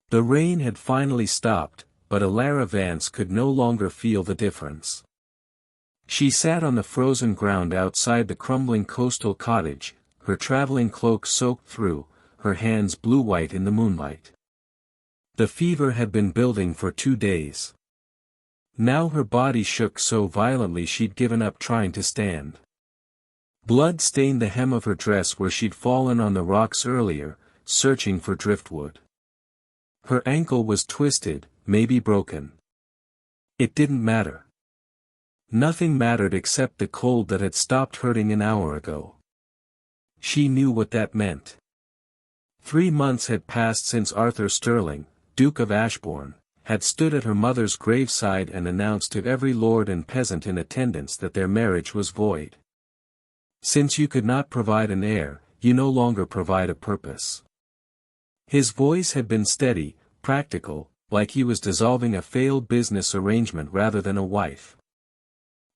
The rain had finally stopped, but Alara Vance could no longer feel the difference. She sat on the frozen ground outside the crumbling coastal cottage, her traveling cloak soaked through, her hands blue-white in the moonlight. The fever had been building for 2 days. Now her body shook so violently she'd given up trying to stand. Blood stained the hem of her dress where she'd fallen on the rocks earlier, searching for driftwood. Her ankle was twisted, maybe broken. It didn't matter. Nothing mattered except the cold that had stopped hurting an hour ago. She knew what that meant. 3 months had passed since Arthur Sterling, Duke of Ashbourne, had stood at her mother's graveside and announced to every lord and peasant in attendance that their marriage was void. Since you could not provide an heir, you no longer provide a purpose. His voice had been steady, practical, like he was dissolving a failed business arrangement rather than a wife.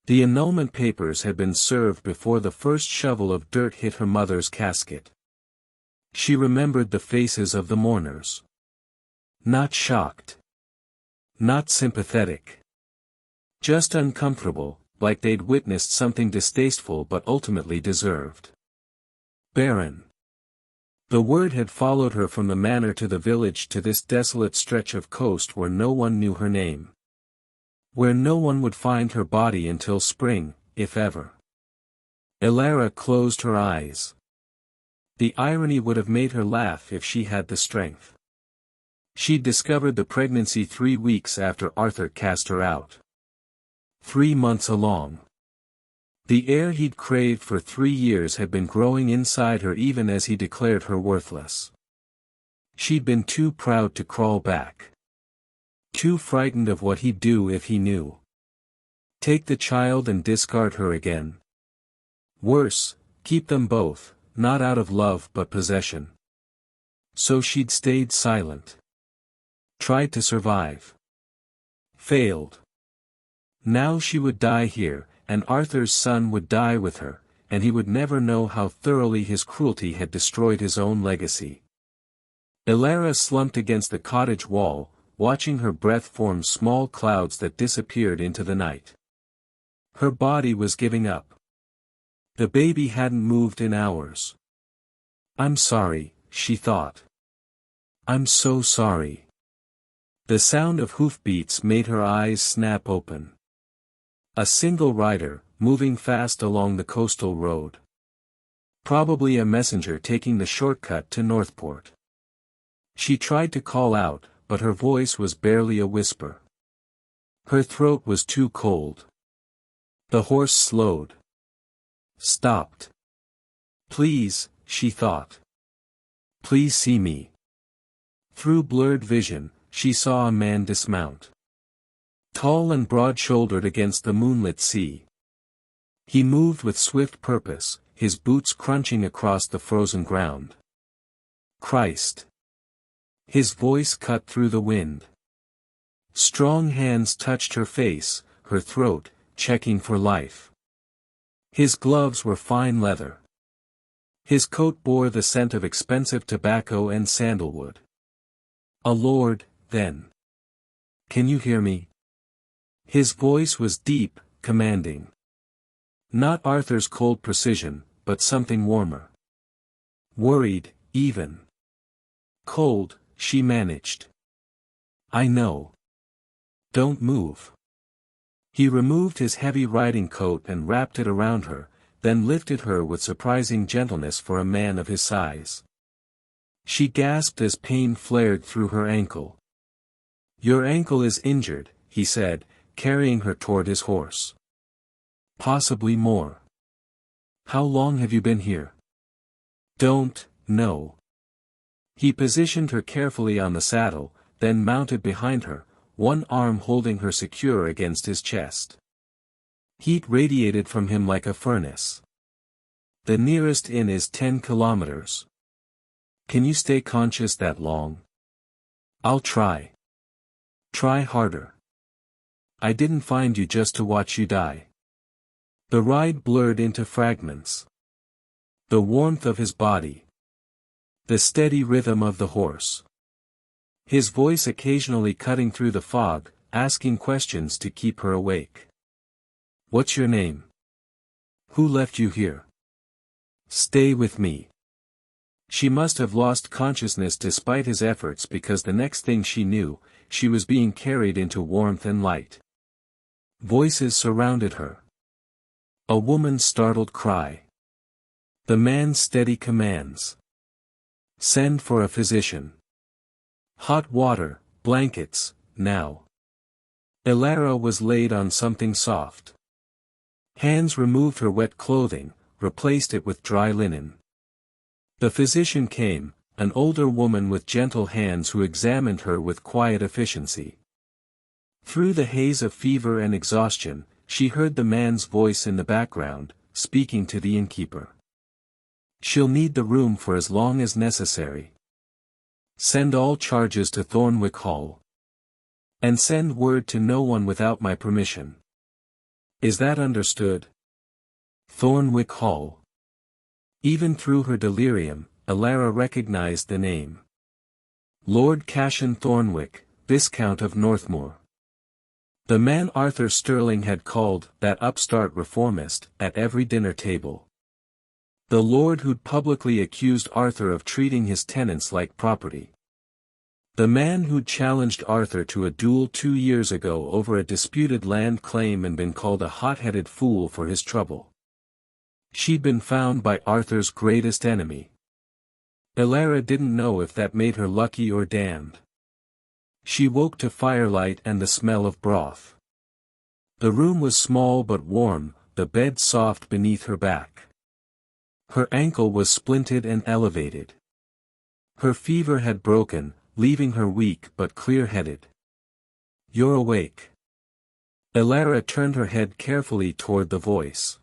The annulment papers had been served before the first shovel of dirt hit her mother's casket. She remembered the faces of the mourners. Not shocked. Not sympathetic. Just uncomfortable, like they'd witnessed something distasteful but ultimately deserved. Barren. The word had followed her from the manor to the village to this desolate stretch of coast where no one knew her name. Where no one would find her body until spring, if ever. Alara closed her eyes. The irony would have made her laugh if she had the strength. She'd discovered the pregnancy 3 weeks after Arthur cast her out. 3 months along. The air he'd craved for 3 years had been growing inside her even as he declared her worthless. She'd been too proud to crawl back. Too frightened of what he'd do if he knew. Take the child and discard her again. Worse, keep them both, not out of love but possession. So she'd stayed silent. Tried to survive. Failed. Now she would die here, and Arthur's son would die with her, and he would never know how thoroughly his cruelty had destroyed his own legacy. Alara slumped against the cottage wall, watching her breath form small clouds that disappeared into the night. Her body was giving up. The baby hadn't moved in hours. I'm sorry, she thought. I'm so sorry. The sound of hoofbeats made her eyes snap open. A single rider, moving fast along the coastal road. Probably a messenger taking the shortcut to Northport. She tried to call out, but her voice was barely a whisper. Her throat was too cold. The horse slowed. Stopped. Please, she thought. Please see me. Through blurred vision, she saw a man dismount. Tall and broad-shouldered against the moonlit sea. He moved with swift purpose, his boots crunching across the frozen ground. Christ. His voice cut through the wind. Strong hands touched her face, her throat, checking for life. His gloves were fine leather. His coat bore the scent of expensive tobacco and sandalwood. A lord, then. Can you hear me? His voice was deep, commanding. Not Arthur's cold precision, but something warmer. Worried, even. Cold, she managed. I know. Don't move. He removed his heavy riding coat and wrapped it around her, then lifted her with surprising gentleness for a man of his size. She gasped as pain flared through her ankle. Your ankle is injured, he said, carrying her toward his horse. Possibly more. How long have you been here? Don't know. He positioned her carefully on the saddle, then mounted behind her, one arm holding her secure against his chest. Heat radiated from him like a furnace. The nearest inn is 10 kilometers. Can you stay conscious that long? I'll try. Try harder. I didn't find you just to watch you die. The ride blurred into fragments. The warmth of his body. The steady rhythm of the horse. his voice occasionally cutting through the fog, asking questions to keep her awake. "What's your name? Who left you here? Stay with me." She must have lost consciousness despite his efforts, because the next thing she knew, she was being carried into warmth and light. Voices surrounded her. A woman's startled cry. The man's steady commands. "Send for a physician. Hot water, blankets, now." Elara was laid on something soft. Hands removed her wet clothing, replaced it with dry linen. The physician came, an older woman with gentle hands who examined her with quiet efficiency. Through the haze of fever and exhaustion, she heard the man's voice in the background, speaking to the innkeeper. "She'll need the room for as long as necessary. Send all charges to Thornwick Hall. And send word to no one without my permission. Is that understood?" Thornwick Hall. Even through her delirium, Elara recognized the name. Lord Cassian Thornwick, Viscount of Northmoor. The man Arthur Sterling had called that upstart reformist at every dinner table. The lord who'd publicly accused Arthur of treating his tenants like property. The man who'd challenged Arthur to a duel 2 years ago over a disputed land claim and been called a hot-headed fool for his trouble. She'd been found by Arthur's greatest enemy. Elara didn't know if that made her lucky or damned. She woke to firelight and the smell of broth. The room was small but warm, the bed soft beneath her back. Her ankle was splinted and elevated. Her fever had broken, leaving her weak but clear-headed. "You're awake." Elara turned her head carefully toward the voice.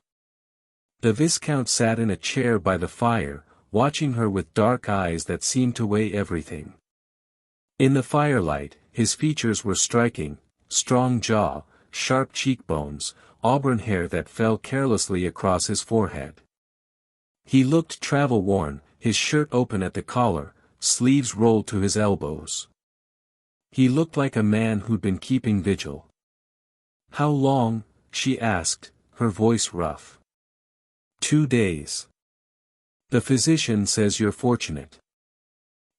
The Viscount sat in a chair by the fire, watching her with dark eyes that seemed to weigh everything. In the firelight, his features were striking: strong jaw, sharp cheekbones, auburn hair that fell carelessly across his forehead. He looked travel-worn, his shirt open at the collar, sleeves rolled to his elbows. He looked like a man who'd been keeping vigil. "How long?" she asked, her voice rough. 2 days. The physician says you're fortunate.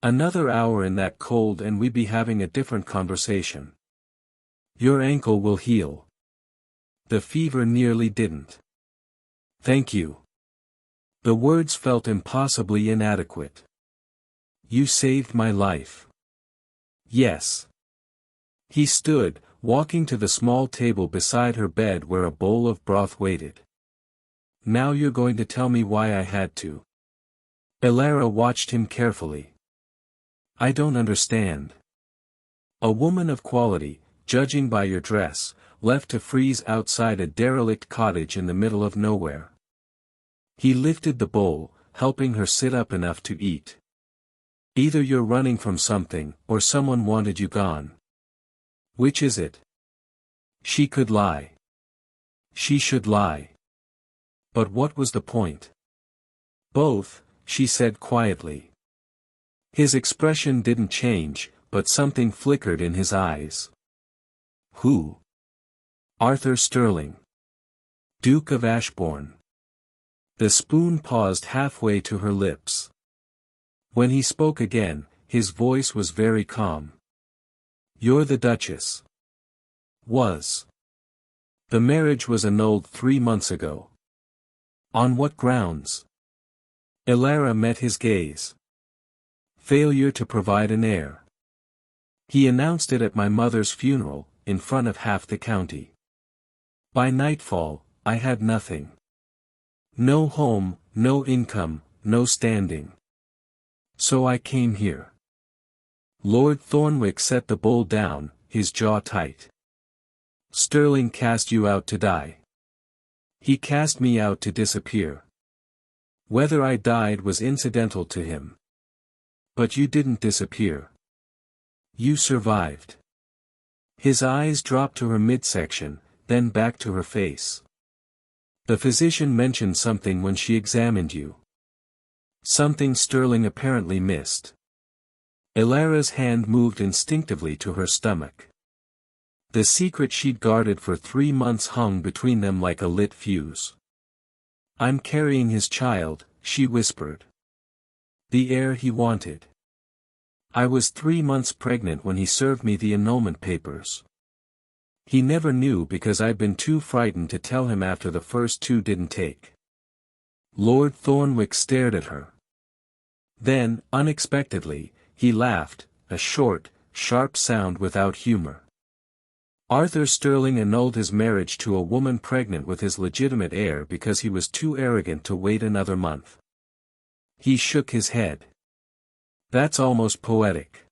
Another hour in that cold and we'd be having a different conversation. Your ankle will heal. The fever nearly didn't. Thank you. The words felt impossibly inadequate. You saved my life. Yes. He stood, walking to the small table beside her bed where a bowl of broth waited. Now you're going to tell me why I had to. Elara watched him carefully. I don't understand. A woman of quality, judging by your dress, left to freeze outside a derelict cottage in the middle of nowhere. He lifted the bowl, helping her sit up enough to eat. Either you're running from something, or someone wanted you gone. Which is it? She could lie. She should lie. But what was the point? Both, she said quietly. His expression didn't change, but something flickered in his eyes. Who? Arthur Sterling. Duke of Ashbourne. The spoon paused halfway to her lips. When he spoke again, his voice was very calm. You're the Duchess. Was. The marriage was annulled 3 months ago. On what grounds? Elara met his gaze. Failure to provide an heir. He announced it at my mother's funeral, in front of half the county. By nightfall, I had nothing. No home, no income, no standing. So I came here. Lord Thornwick set the bowl down, his jaw tight. Sterling cast you out to die. He cast me out to disappear. Whether I died was incidental to him. But you didn't disappear. You survived. His eyes dropped to her midsection, then back to her face. The physician mentioned something when she examined you. Something Sterling apparently missed. Elara's hand moved instinctively to her stomach. The secret she'd guarded for 3 months hung between them like a lit fuse. "I'm carrying his child," she whispered. "The heir he wanted. I was 3 months pregnant when he served me the annulment papers. He never knew because I'd been too frightened to tell him after the first 2 didn't take." Lord Thornwick stared at her. Then, unexpectedly, he laughed, a short, sharp sound without humor. Arthur Sterling annulled his marriage to a woman pregnant with his legitimate heir because he was too arrogant to wait another month. He shook his head. "That's almost poetic."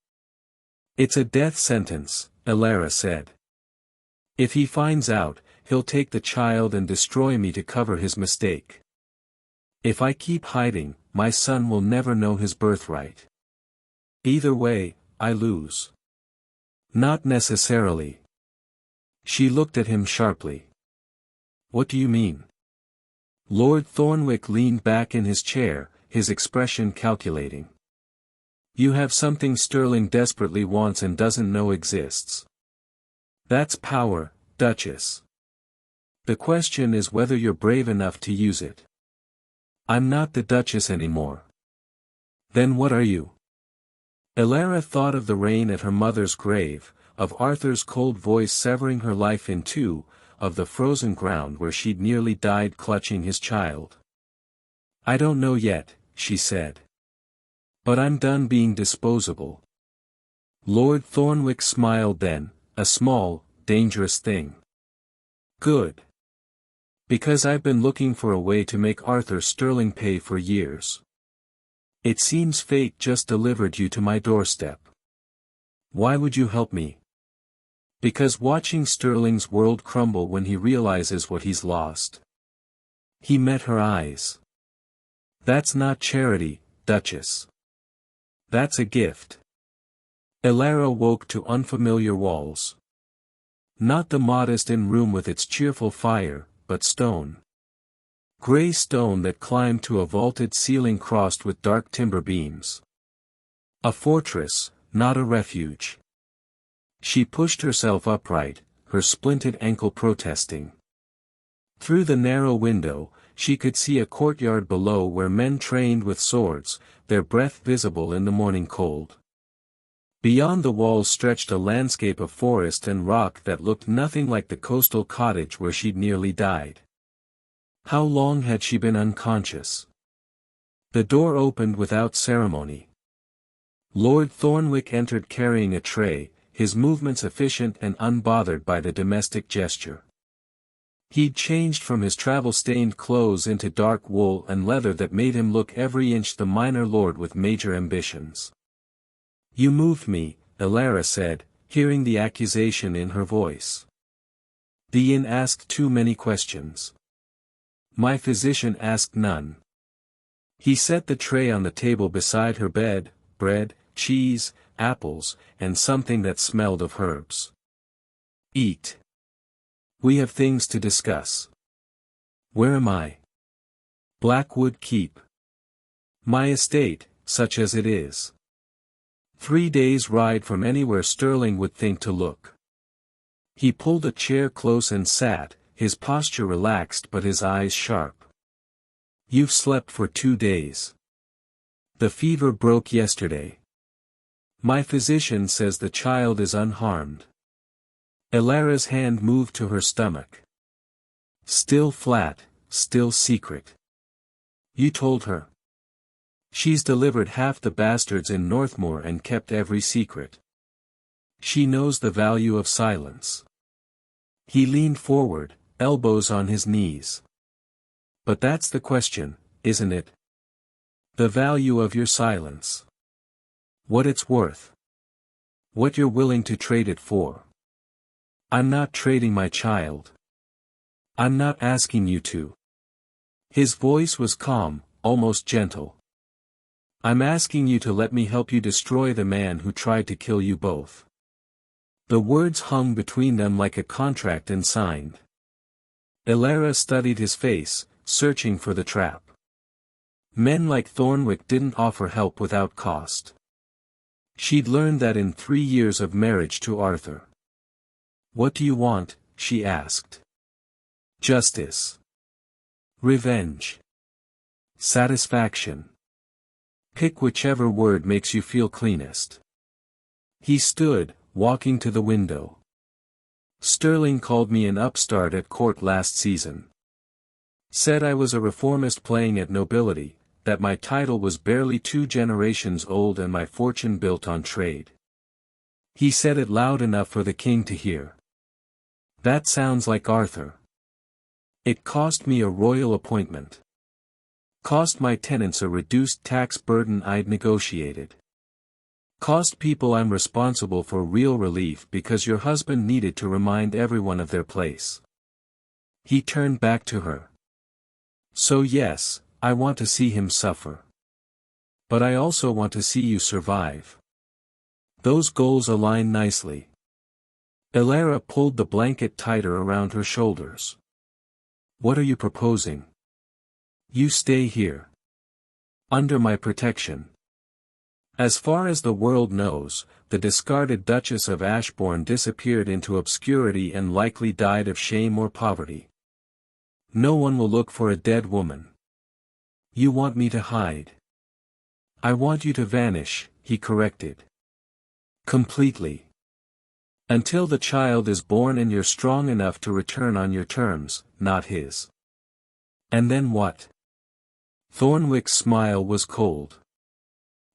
"It's a death sentence," Elara said. "If he finds out, he'll take the child and destroy me to cover his mistake. If I keep hiding, my son will never know his birthright. Either way, I lose." "Not necessarily." She looked at him sharply. "What do you mean?" Lord Thornwick leaned back in his chair, his expression calculating. "You have something Sterling desperately wants and doesn't know exists. That's power, Duchess. The question is whether you're brave enough to use it." "I'm not the Duchess anymore." "Then what are you?" Elara thought of the rain at her mother's grave, of Arthur's cold voice severing her life in 2, of the frozen ground where she'd nearly died clutching his child. "I don't know yet," she said. "But I'm done being disposable." Lord Thornwick smiled then, a small, dangerous thing. "Good. Because I've been looking for a way to make Arthur Sterling pay for years. It seems fate just delivered you to my doorstep. Why would you help me?" "Because watching Sterling's world crumble when he realizes what he's lost." He met her eyes. "That's not charity, Duchess. That's a gift." Elara woke to unfamiliar walls. Not the modest inn room with its cheerful fire, but stone. Gray stone that climbed to a vaulted ceiling crossed with dark timber beams. A fortress, not a refuge. She pushed herself upright, her splinted ankle protesting. Through the narrow window, she could see a courtyard below where men trained with swords, their breath visible in the morning cold. Beyond the walls stretched a landscape of forest and rock that looked nothing like the coastal cottage where she'd nearly died. How long had she been unconscious? The door opened without ceremony. Lord Thornwick entered carrying a tray, his movements efficient and unbothered by the domestic gesture. He'd changed from his travel-stained clothes into dark wool and leather that made him look every inch the minor lord with major ambitions. "You moved me," Elara said, hearing the accusation in her voice. "The inn asked too many questions. My physician asked none." He set the tray on the table beside her bed, bread, cheese, apples, and something that smelled of herbs. "Eat. We have things to discuss." "Where am I?" "Blackwood Keep. My estate, such as it is. 3 days' ride from anywhere Sterling would think to look." He pulled a chair close and sat, his posture relaxed but his eyes sharp. "You've slept for 2 days. The fever broke yesterday. My physician says the child is unharmed." Elara's hand moved to her stomach. "Still flat, still secret. You told her?" "She's delivered half the bastards in Northmoor and kept every secret. She knows the value of silence." He leaned forward, elbows on his knees. "But that's the question, isn't it? The value of your silence. What it's worth. What you're willing to trade it for." "I'm not trading my child. I'm not asking you to." His voice was calm, almost gentle. "I'm asking you to let me help you destroy the man who tried to kill you both." The words hung between them like a contract and signed. Elara studied his face, searching for the trap. Men like Thornwick didn't offer help without cost. She'd learned that in 3 years of marriage to Arthur. "What do you want?" she asked. "Justice. Revenge. Satisfaction. Pick whichever word makes you feel cleanest." He stood, walking to the window. "Sterling called me an upstart at court last season. Said I was a reformist playing at nobility, that my title was barely 2 generations old and my fortune built on trade. He said it loud enough for the king to hear. That sounds like Arthur. It cost me a royal appointment. Cost my tenants a reduced tax burden I'd negotiated. Cost people I'm responsible for real relief because your husband needed to remind everyone of their place." He turned back to her. "So yes, I want to see him suffer. But I also want to see you survive. Those goals align nicely." Elara pulled the blanket tighter around her shoulders. "What are you proposing?" "You stay here. Under my protection. As far as the world knows, the discarded Duchess of Ashbourne disappeared into obscurity and likely died of shame or poverty. No one will look for a dead woman. You want me to hide." "I want you to vanish," he corrected. "Completely. Until the child is born and you're strong enough to return on your terms, not his." "And then what?" Thornwick's smile was cold.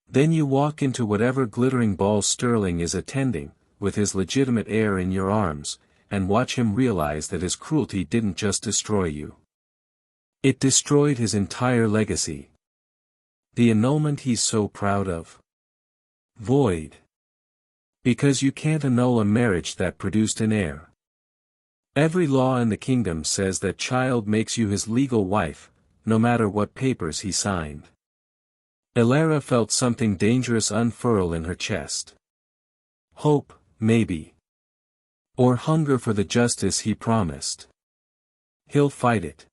"Then you walk into whatever glittering ball Sterling is attending, with his legitimate heir in your arms, and watch him realize that his cruelty didn't just destroy you. It destroyed his entire legacy. The annulment he's so proud of. Void. Because you can't annul a marriage that produced an heir. Every law in the kingdom says that child makes you his legal wife, no matter what papers he signed." Elara felt something dangerous unfurl in her chest. Hope, maybe. Or hunger for the justice he promised. He'll fight it.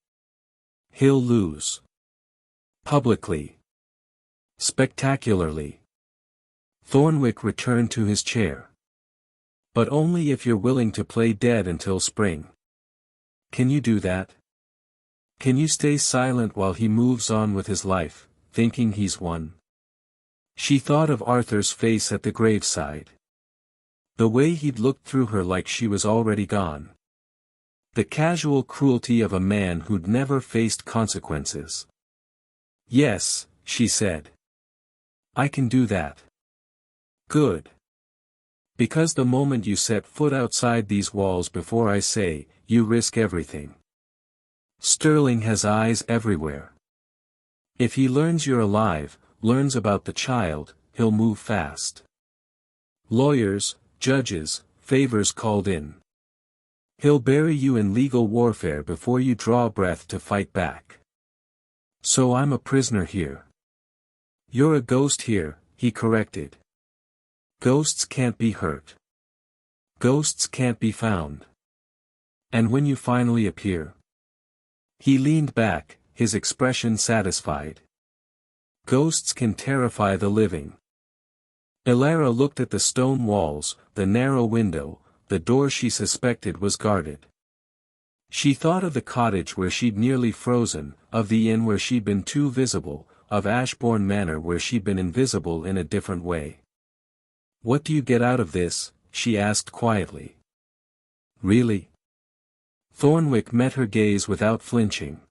He'll lose. Publicly. Spectacularly. Thornwick returned to his chair. "But only if you're willing to play dead until spring. Can you do that? Can you stay silent while he moves on with his life, thinking he's won?" She thought of Arthur's face at the graveside. The way he'd looked through her like she was already gone. The casual cruelty of a man who'd never faced consequences. "Yes," she said. "I can do that." "Good. Because the moment you set foot outside these walls before I say, you risk everything. Sterling has eyes everywhere. If he learns you're alive, learns about the child, he'll move fast. Lawyers, judges, favors called in. He'll bury you in legal warfare before you draw breath to fight back. So I'm a prisoner here." "You're a ghost here," he corrected. "Ghosts can't be hurt. Ghosts can't be found. And when you finally appear." He leaned back, his expression satisfied. "Ghosts can terrify the living." Elara looked at the stone walls, the narrow window, the door she suspected was guarded. She thought of the cottage where she'd nearly frozen, of the inn where she'd been too visible, of Ashbourne Manor where she'd been invisible in a different way. "What do you get out of this?" she asked quietly. "Really?" Thornwick met her gaze without flinching.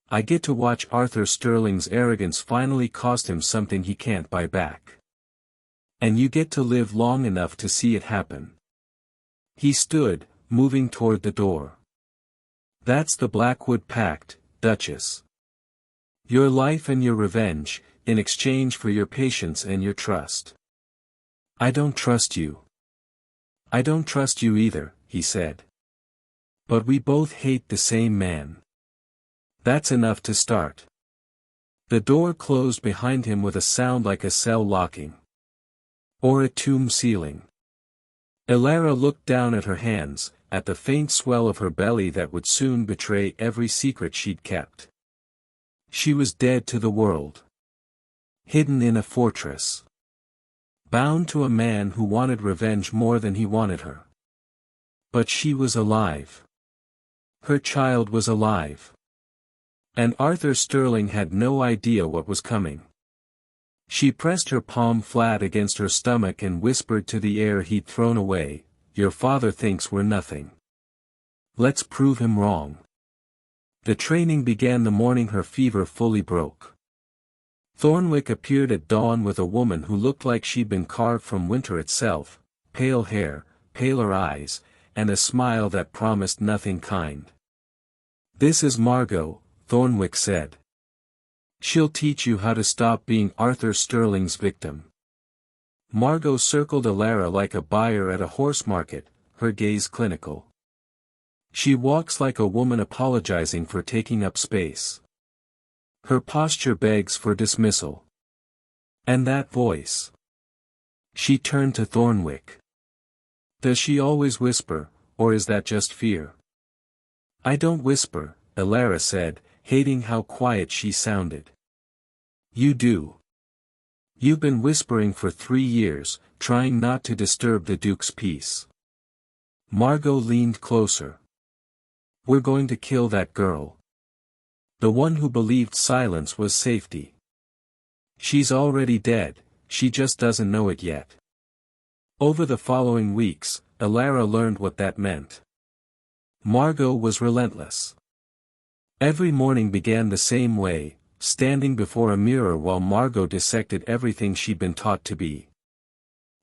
"I get to watch Arthur Sterling's arrogance finally cost him something he can't buy back. And you get to live long enough to see it happen." He stood, moving toward the door. "That's the Blackwood Pact, Duchess. Your life and your revenge, in exchange for your patience and your trust." "I don't trust you." "I don't trust you either," he said. "But we both hate the same man. That's enough to start." The door closed behind him with a sound like a cell locking. Or a tomb sealing. Elara looked down at her hands, at the faint swell of her belly that would soon betray every secret she'd kept. She was dead to the world. Hidden in a fortress. bound to a man who wanted revenge more than he wanted her. But she was alive. Her child was alive. And Arthur Sterling had no idea what was coming. She pressed her palm flat against her stomach and whispered to the air he'd thrown away, "Your father thinks we're nothing. Let's prove him wrong." The training began the morning her fever fully broke. Thornwick appeared at dawn with a woman who looked like she'd been carved from winter itself, pale hair, paler eyes, and a smile that promised nothing kind. "This is Margot," Thornwick said. "She'll teach you how to stop being Arthur Sterling's victim." Margot circled Alara like a buyer at a horse market, her gaze clinical. "She walks like a woman apologizing for taking up space. Her posture begs for dismissal. And that voice." She turned to Thornwick. "Does she always whisper, or is that just fear?" "I don't whisper," Alara said, hating how quiet she sounded. "You do. You've been whispering for 3 years, trying not to disturb the Duke's peace." Margot leaned closer. "We're going to kill that girl. The one who believed silence was safety. She's already dead, she just doesn't know it yet." Over the following weeks, Alara learned what that meant. Margot was relentless. Every morning began the same way, standing before a mirror while Margot dissected everything she'd been taught to be.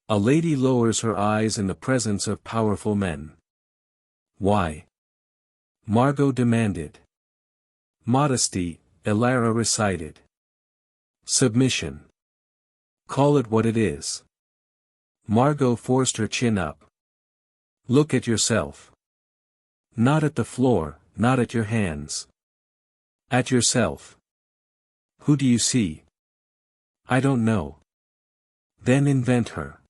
A lady lowers her eyes in the presence of powerful men. "Why?" Margot demanded. "Modesty," Alara recited. "Submission. Call it what it is." Margot forced her chin up. "Look at yourself. Not at the floor, not at your hands. At yourself. Who do you see?" "I don't know." "Then invent her.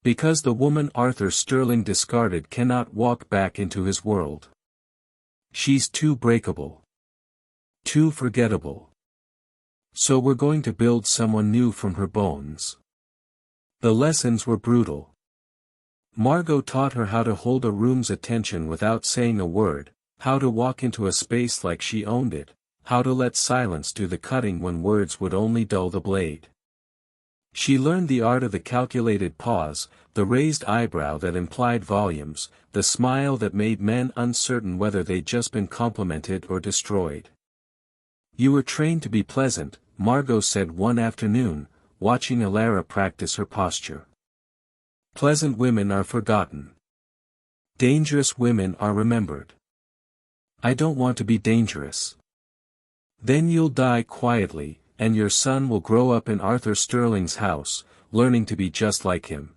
Because the woman Arthur Sterling discarded cannot walk back into his world. She's too breakable. Too forgettable. So we're going to build someone new from her bones." The lessons were brutal. Margot taught her how to hold a room's attention without saying a word, how to walk into a space like she owned it, how to let silence do the cutting when words would only dull the blade. She learned the art of the calculated pause, the raised eyebrow that implied volumes, the smile that made men uncertain whether they'd just been complimented or destroyed. "You were trained to be pleasant," Margot said one afternoon, watching Alara practice her posture. "Pleasant women are forgotten. Dangerous women are remembered. I don't want to be dangerous. Then you'll die quietly, and your son will grow up in Arthur Sterling's house, learning to be just like him."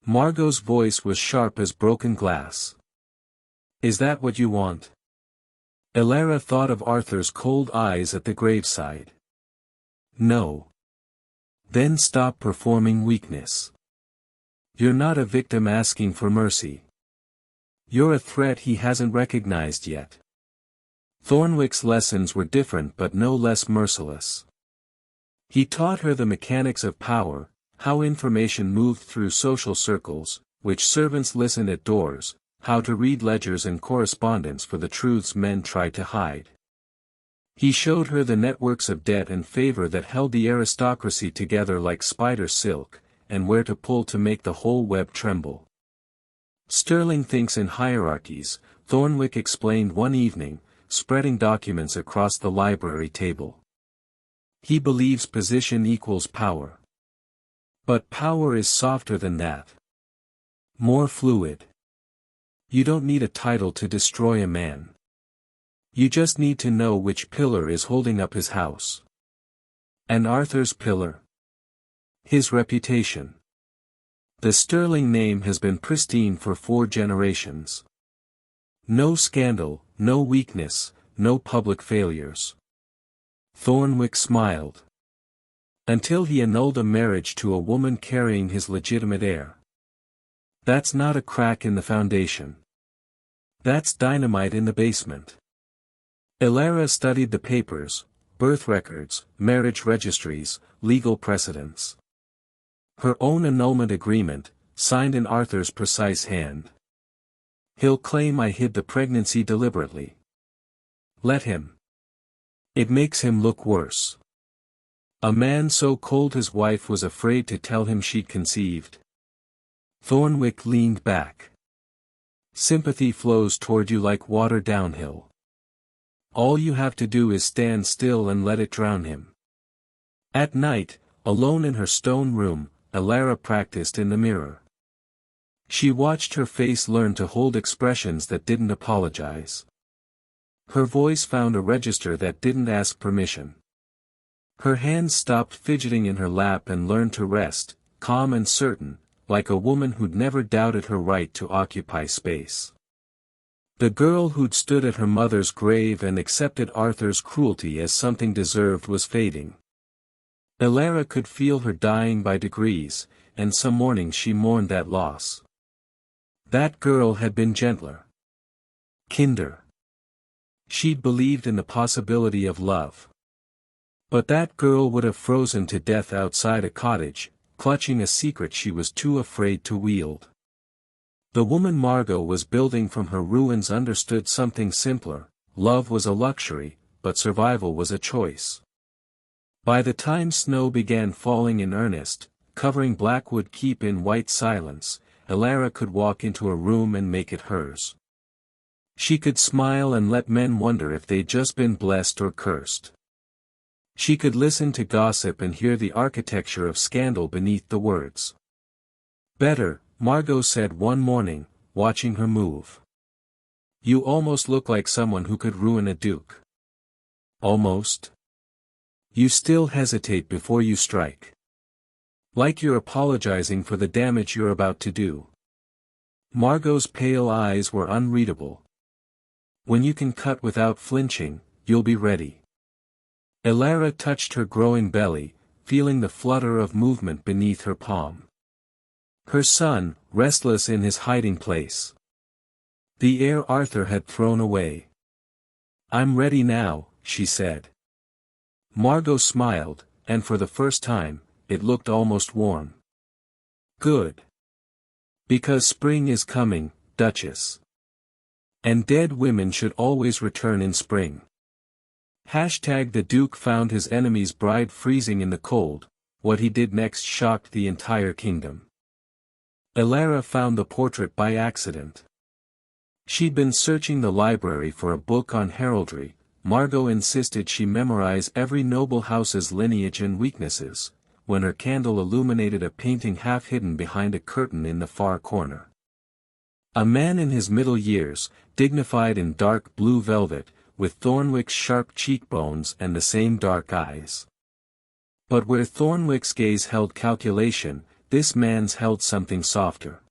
Margot's voice was sharp as broken glass. "Is that what you want?" Alara thought of Arthur's cold eyes at the graveside. "No." "Then stop performing weakness. You're not a victim asking for mercy. You're a threat he hasn't recognized yet." Thornwick's lessons were different but no less merciless. He taught her the mechanics of power, how information moved through social circles, which servants listened at doors, how to read ledgers and correspondence for the truths men tried to hide. He showed her the networks of debt and favor that held the aristocracy together like spider silk, and where to pull to make the whole web tremble. "Sterling thinks in hierarchies," Thornwick explained one evening, spreading documents across the library table. "He believes position equals power. But power is softer than that. More fluid. You don't need a title to destroy a man. You just need to know which pillar is holding up his house." "And Arthur's pillar?" "His reputation. The Sterling name has been pristine for 4 generations. No scandal, no weakness, no public failures." Thornwick smiled. "Until he annulled a marriage to a woman carrying his legitimate heir. That's not a crack in the foundation. That's dynamite in the basement." Alara studied the papers, birth records, marriage registries, legal precedents. Her own annulment agreement, signed in Arthur's precise hand. He'll claim I hid the pregnancy deliberately. Let him. It makes him look worse. A man so cold his wife was afraid to tell him she'd conceived. Thornwick leaned back. Sympathy flows toward you like water downhill. All you have to do is stand still and let it drown him. At night, alone in her stone room, Elara practiced in the mirror. She watched her face learn to hold expressions that didn't apologize. Her voice found a register that didn't ask permission. Her hands stopped fidgeting in her lap and learned to rest, calm and certain, like a woman who'd never doubted her right to occupy space. The girl who'd stood at her mother's grave and accepted Arthur's cruelty as something deserved was fading. Elara could feel her dying by degrees, and some mornings she mourned that loss. That girl had been gentler. Kinder. She'd believed in the possibility of love. But that girl would have frozen to death outside a cottage, clutching a secret she was too afraid to wield. The woman Margot was building from her ruins understood something simpler: love was a luxury, but survival was a choice. By the time snow began falling in earnest, covering Blackwood Keep in white silence, Elara could walk into a room and make it hers. She could smile and let men wonder if they'd just been blessed or cursed. She could listen to gossip and hear the architecture of scandal beneath the words. "Better," Margot said one morning, watching her move. "You almost look like someone who could ruin a duke." "Almost?" "You still hesitate before you strike. Like you're apologizing for the damage you're about to do." Margot's pale eyes were unreadable. "When you can cut without flinching, you'll be ready." Elara touched her growing belly, feeling the flutter of movement beneath her palm. Her son, restless in his hiding place. The heir Arthur had thrown away. "I'm ready now," she said. Margot smiled, and for the first time, it looked almost warm. "Good. Because spring is coming, Duchess. And dead women should always return in spring." The Duke found his enemy's bride freezing in the cold. What he did next shocked the entire kingdom. Elara found the portrait by accident. She'd been searching the library for a book on heraldry. Margot insisted she memorize every noble house's lineage and weaknesses, when her candle illuminated a painting half hidden behind a curtain in the far corner. A man in his middle years, dignified in dark blue velvet, with Thornwick's sharp cheekbones and the same dark eyes. But where Thornwick's gaze held calculation, this man's held something softer.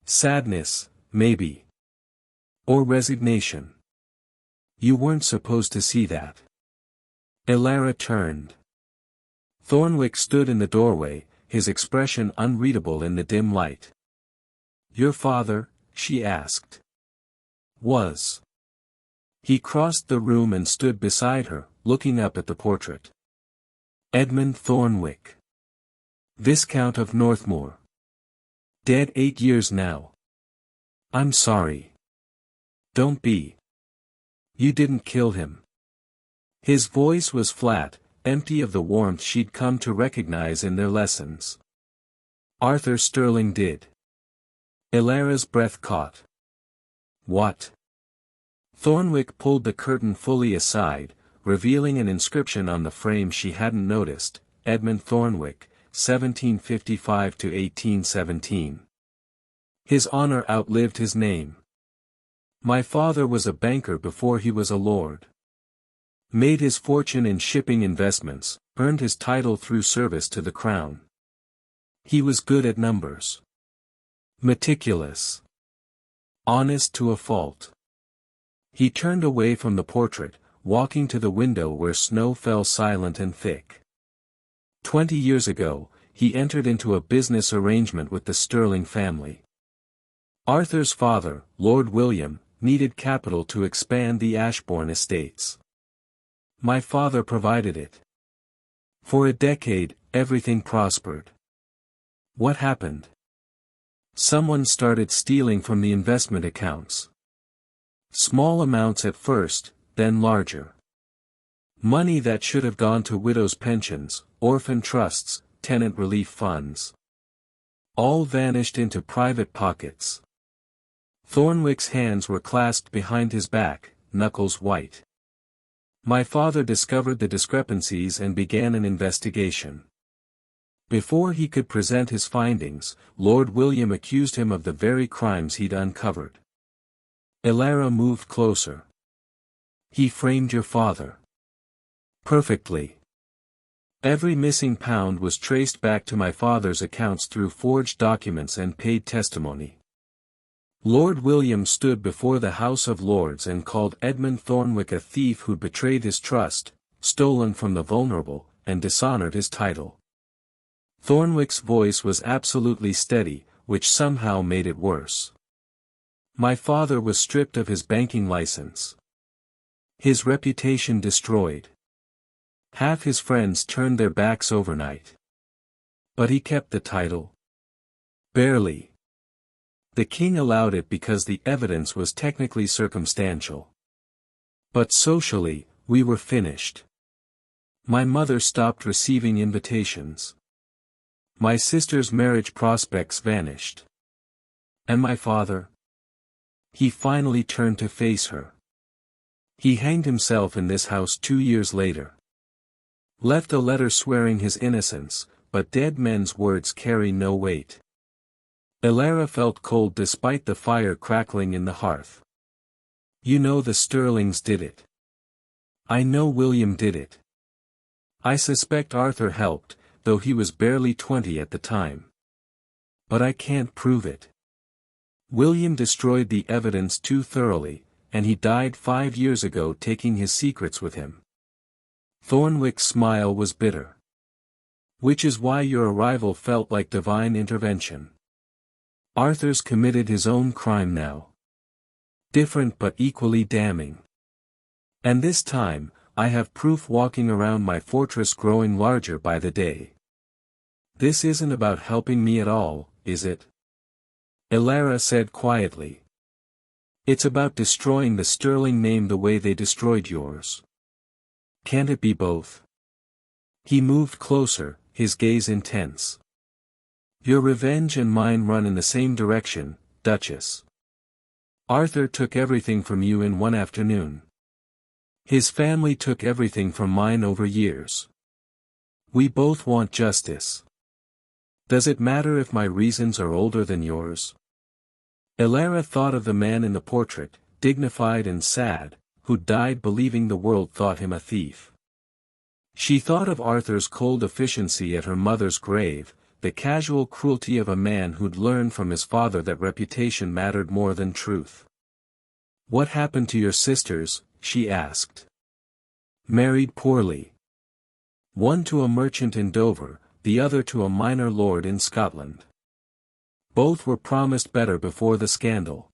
Sadness, maybe. Or resignation. "You weren't supposed to see that." Elara turned. Thornwick stood in the doorway, his expression unreadable in the dim light. "Your father?" she asked. "Was." He crossed the room and stood beside her, looking up at the portrait. "Edmund Thornwick. Viscount of Northmoor. Dead 8 years now." "I'm sorry." "Don't be. You didn't kill him." His voice was flat, empty of the warmth she'd come to recognize in their lessons. "Arthur Sterling did." Elara's breath caught. "What?" Thornwick pulled the curtain fully aside, revealing an inscription on the frame she hadn't noticed: Edmund Thornwick, 1755 to 1817. His honor outlived his name. "My father was a banker before he was a lord. Made his fortune in shipping investments, earned his title through service to the crown. He was good at numbers. Meticulous. Honest to a fault." He turned away from the portrait, walking to the window where snow fell silent and thick. 20 years ago, he entered into a business arrangement with the Sterling family. Arthur's father, Lord William, needed capital to expand the Ashbourne estates. My father provided it. For a decade, everything prospered. What happened? Someone started stealing from the investment accounts. Small amounts at first, then larger. Money that should have gone to widows' pensions, orphan trusts, tenant relief funds. All vanished into private pockets. Thornwick's hands were clasped behind his back, knuckles white. My father discovered the discrepancies and began an investigation. Before he could present his findings, Lord William accused him of the very crimes he'd uncovered. Elara moved closer. He framed your father. Perfectly. Every missing pound was traced back to my father's accounts through forged documents and paid testimony. Lord William stood before the House of Lords and called Edmund Thornwick a thief who'd betrayed his trust, stolen from the vulnerable, and dishonored his title. Thornwick's voice was absolutely steady, which somehow made it worse. My father was stripped of his banking license. His reputation destroyed. Half his friends turned their backs overnight. But he kept the title. Barely. The king allowed it because the evidence was technically circumstantial. But socially, we were finished. My mother stopped receiving invitations. My sister's marriage prospects vanished. And my father? He finally turned to face her. He hanged himself in this house 2 years later. Left a letter swearing his innocence, but dead men's words carry no weight. Elara felt cold despite the fire crackling in the hearth. You know the Sterlings did it. I know William did it. I suspect Arthur helped, though he was barely 20 at the time. But I can't prove it. William destroyed the evidence too thoroughly, and he died 5 years ago taking his secrets with him. Thornwick's smile was bitter. Which is why your arrival felt like divine intervention. Arthur's committed his own crime now. Different but equally damning. And this time, I have proof walking around my fortress growing larger by the day. This isn't about helping me at all, is it? Elara said quietly. It's about destroying the Sterling name the way they destroyed yours. Can't it be both? He moved closer, his gaze intense. Your revenge and mine run in the same direction, Duchess. Arthur took everything from you in one afternoon. His family took everything from mine over years. We both want justice. Does it matter if my reasons are older than yours? Elara thought of the man in the portrait, dignified and sad, who died believing the world thought him a thief. She thought of Arthur's cold efficiency at her mother's grave, the casual cruelty of a man who'd learned from his father that reputation mattered more than truth. What happened to your sisters? She asked. Married poorly. One to a merchant in Dover, the other to a minor lord in Scotland. Both were promised better before the scandal.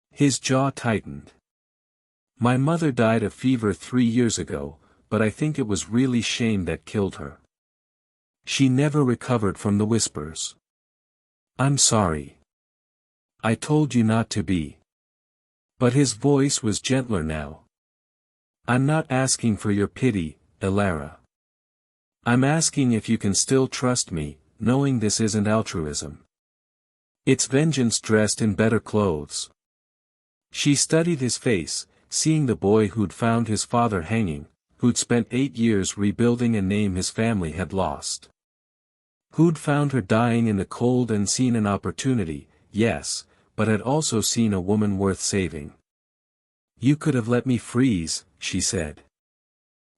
His jaw tightened. My mother died of fever 3 years ago, but I think it was really shame that killed her. She never recovered from the whispers. I'm sorry. I told you not to be. But his voice was gentler now. I'm not asking for your pity, Elara. I'm asking if you can still trust me, knowing this isn't altruism. It's vengeance dressed in better clothes. She studied his face, seeing the boy who'd found his father hanging, who'd spent 8 years rebuilding a name his family had lost. Who'd found her dying in the cold and seen an opportunity, yes, but had also seen a woman worth saving. You could have let me freeze, she said.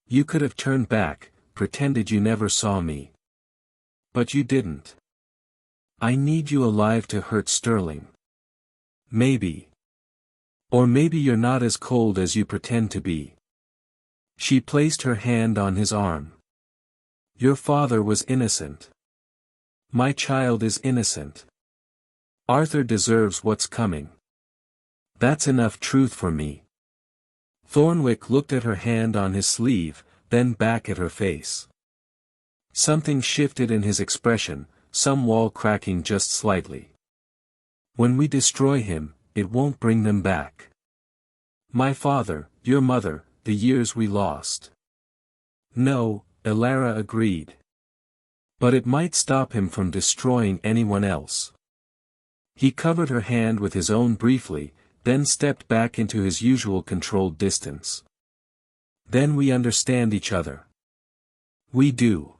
You could have turned back, pretended you never saw me. But you didn't. I need you alive to hurt Sterling. Maybe. Or maybe you're not as cold as you pretend to be. She placed her hand on his arm. Your father was innocent. My child is innocent. Arthur deserves what's coming. That's enough truth for me. Thornwick looked at her hand on his sleeve, then back at her face. Something shifted in his expression, some wall cracking just slightly. When we destroy him, it won't bring them back. My father, your mother, the years we lost. No, Elara agreed. But it might stop him from destroying anyone else. He covered her hand with his own briefly, then stepped back into his usual controlled distance. Then we understand each other. We do.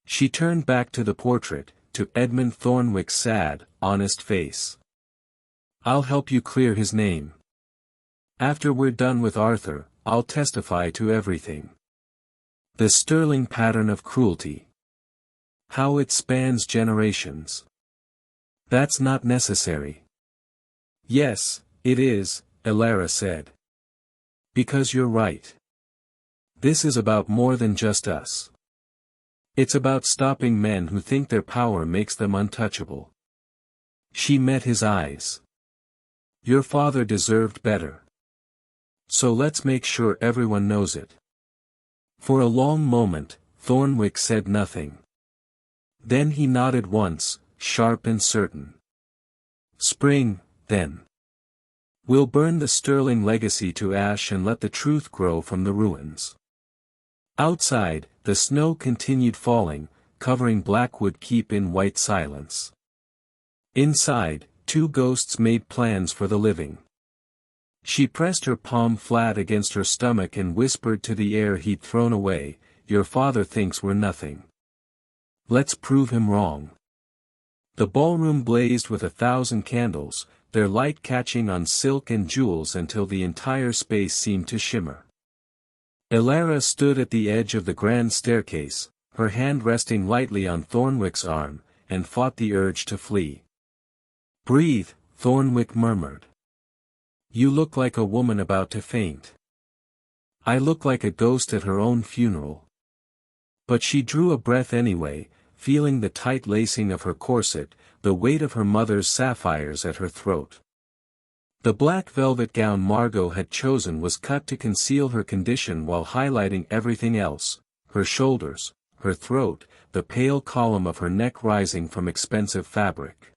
She turned back to the portrait, to Edmund Thornwick's sad, honest face. I'll help you clear his name. After we're done with Arthur, I'll testify to everything. The sterling pattern of cruelty. How it spans generations. That's not necessary. Yes, it is, Elara said. Because you're right. This is about more than just us. It's about stopping men who think their power makes them untouchable. She met his eyes. Your father deserved better. So let's make sure everyone knows it. For a long moment, Thornwick said nothing. Then he nodded once, sharp and certain. Spring, then. We'll burn the sterling legacy to ash and let the truth grow from the ruins. Outside, the snow continued falling, covering Blackwood Keep in white silence. Inside, two ghosts made plans for the living. She pressed her palm flat against her stomach and whispered to the air he'd thrown away, your father thinks we're nothing. Let's prove him wrong. The ballroom blazed with 1,000 candles, their light catching on silk and jewels until the entire space seemed to shimmer. Elara stood at the edge of the grand staircase, her hand resting lightly on Thornwick's arm, and fought the urge to flee. Breathe, Thornwick murmured. You look like a woman about to faint. I look like a ghost at her own funeral. But she drew a breath anyway, feeling the tight lacing of her corset, the weight of her mother's sapphires at her throat. The black velvet gown Margot had chosen was cut to conceal her condition while highlighting everything else, her shoulders, her throat, the pale column of her neck rising from expensive fabric.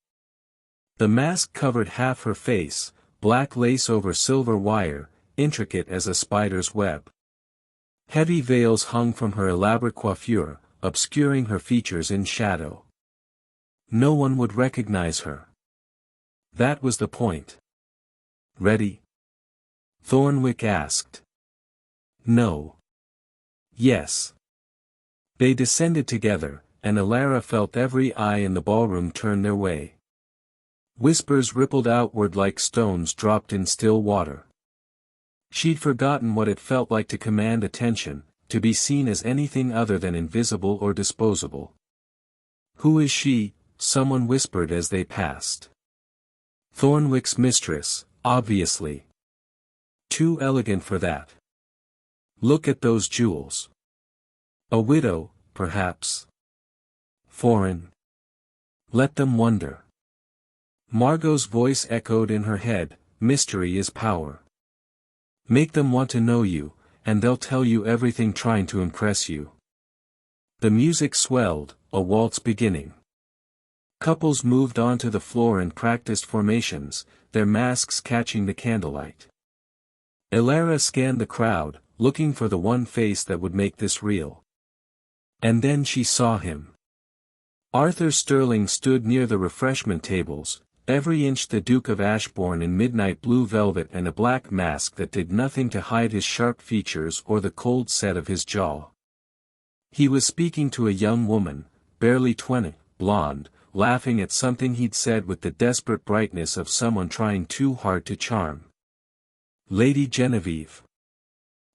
The mask covered half her face, black lace over silver wire, intricate as a spider's web. Heavy veils hung from her elaborate coiffure, obscuring her features in shadow. No one would recognize her. That was the point. Ready? Thornwick asked. No. Yes. They descended together, and Elara felt every eye in the ballroom turn their way. Whispers rippled outward like stones dropped in still water. She'd forgotten what it felt like to command attention, to be seen as anything other than invisible or disposable. Who is she? Someone whispered as they passed. Thornwick's mistress, obviously. Too elegant for that. Look at those jewels. A widow, perhaps. Foreign. Let them wonder. Margot's voice echoed in her head, mystery is power. Make them want to know you, and they'll tell you everything trying to impress you. The music swelled, a waltz beginning. Couples moved onto the floor and practiced formations, their masks catching the candlelight. Elara scanned the crowd, looking for the one face that would make this real. And then she saw him. Arthur Sterling stood near the refreshment tables, every inch the Duke of Ashbourne in midnight blue velvet and a black mask that did nothing to hide his sharp features or the cold set of his jaw. He was speaking to a young woman, barely 20, blonde, laughing at something he'd said with the desperate brightness of someone trying too hard to charm. Lady Genevieve.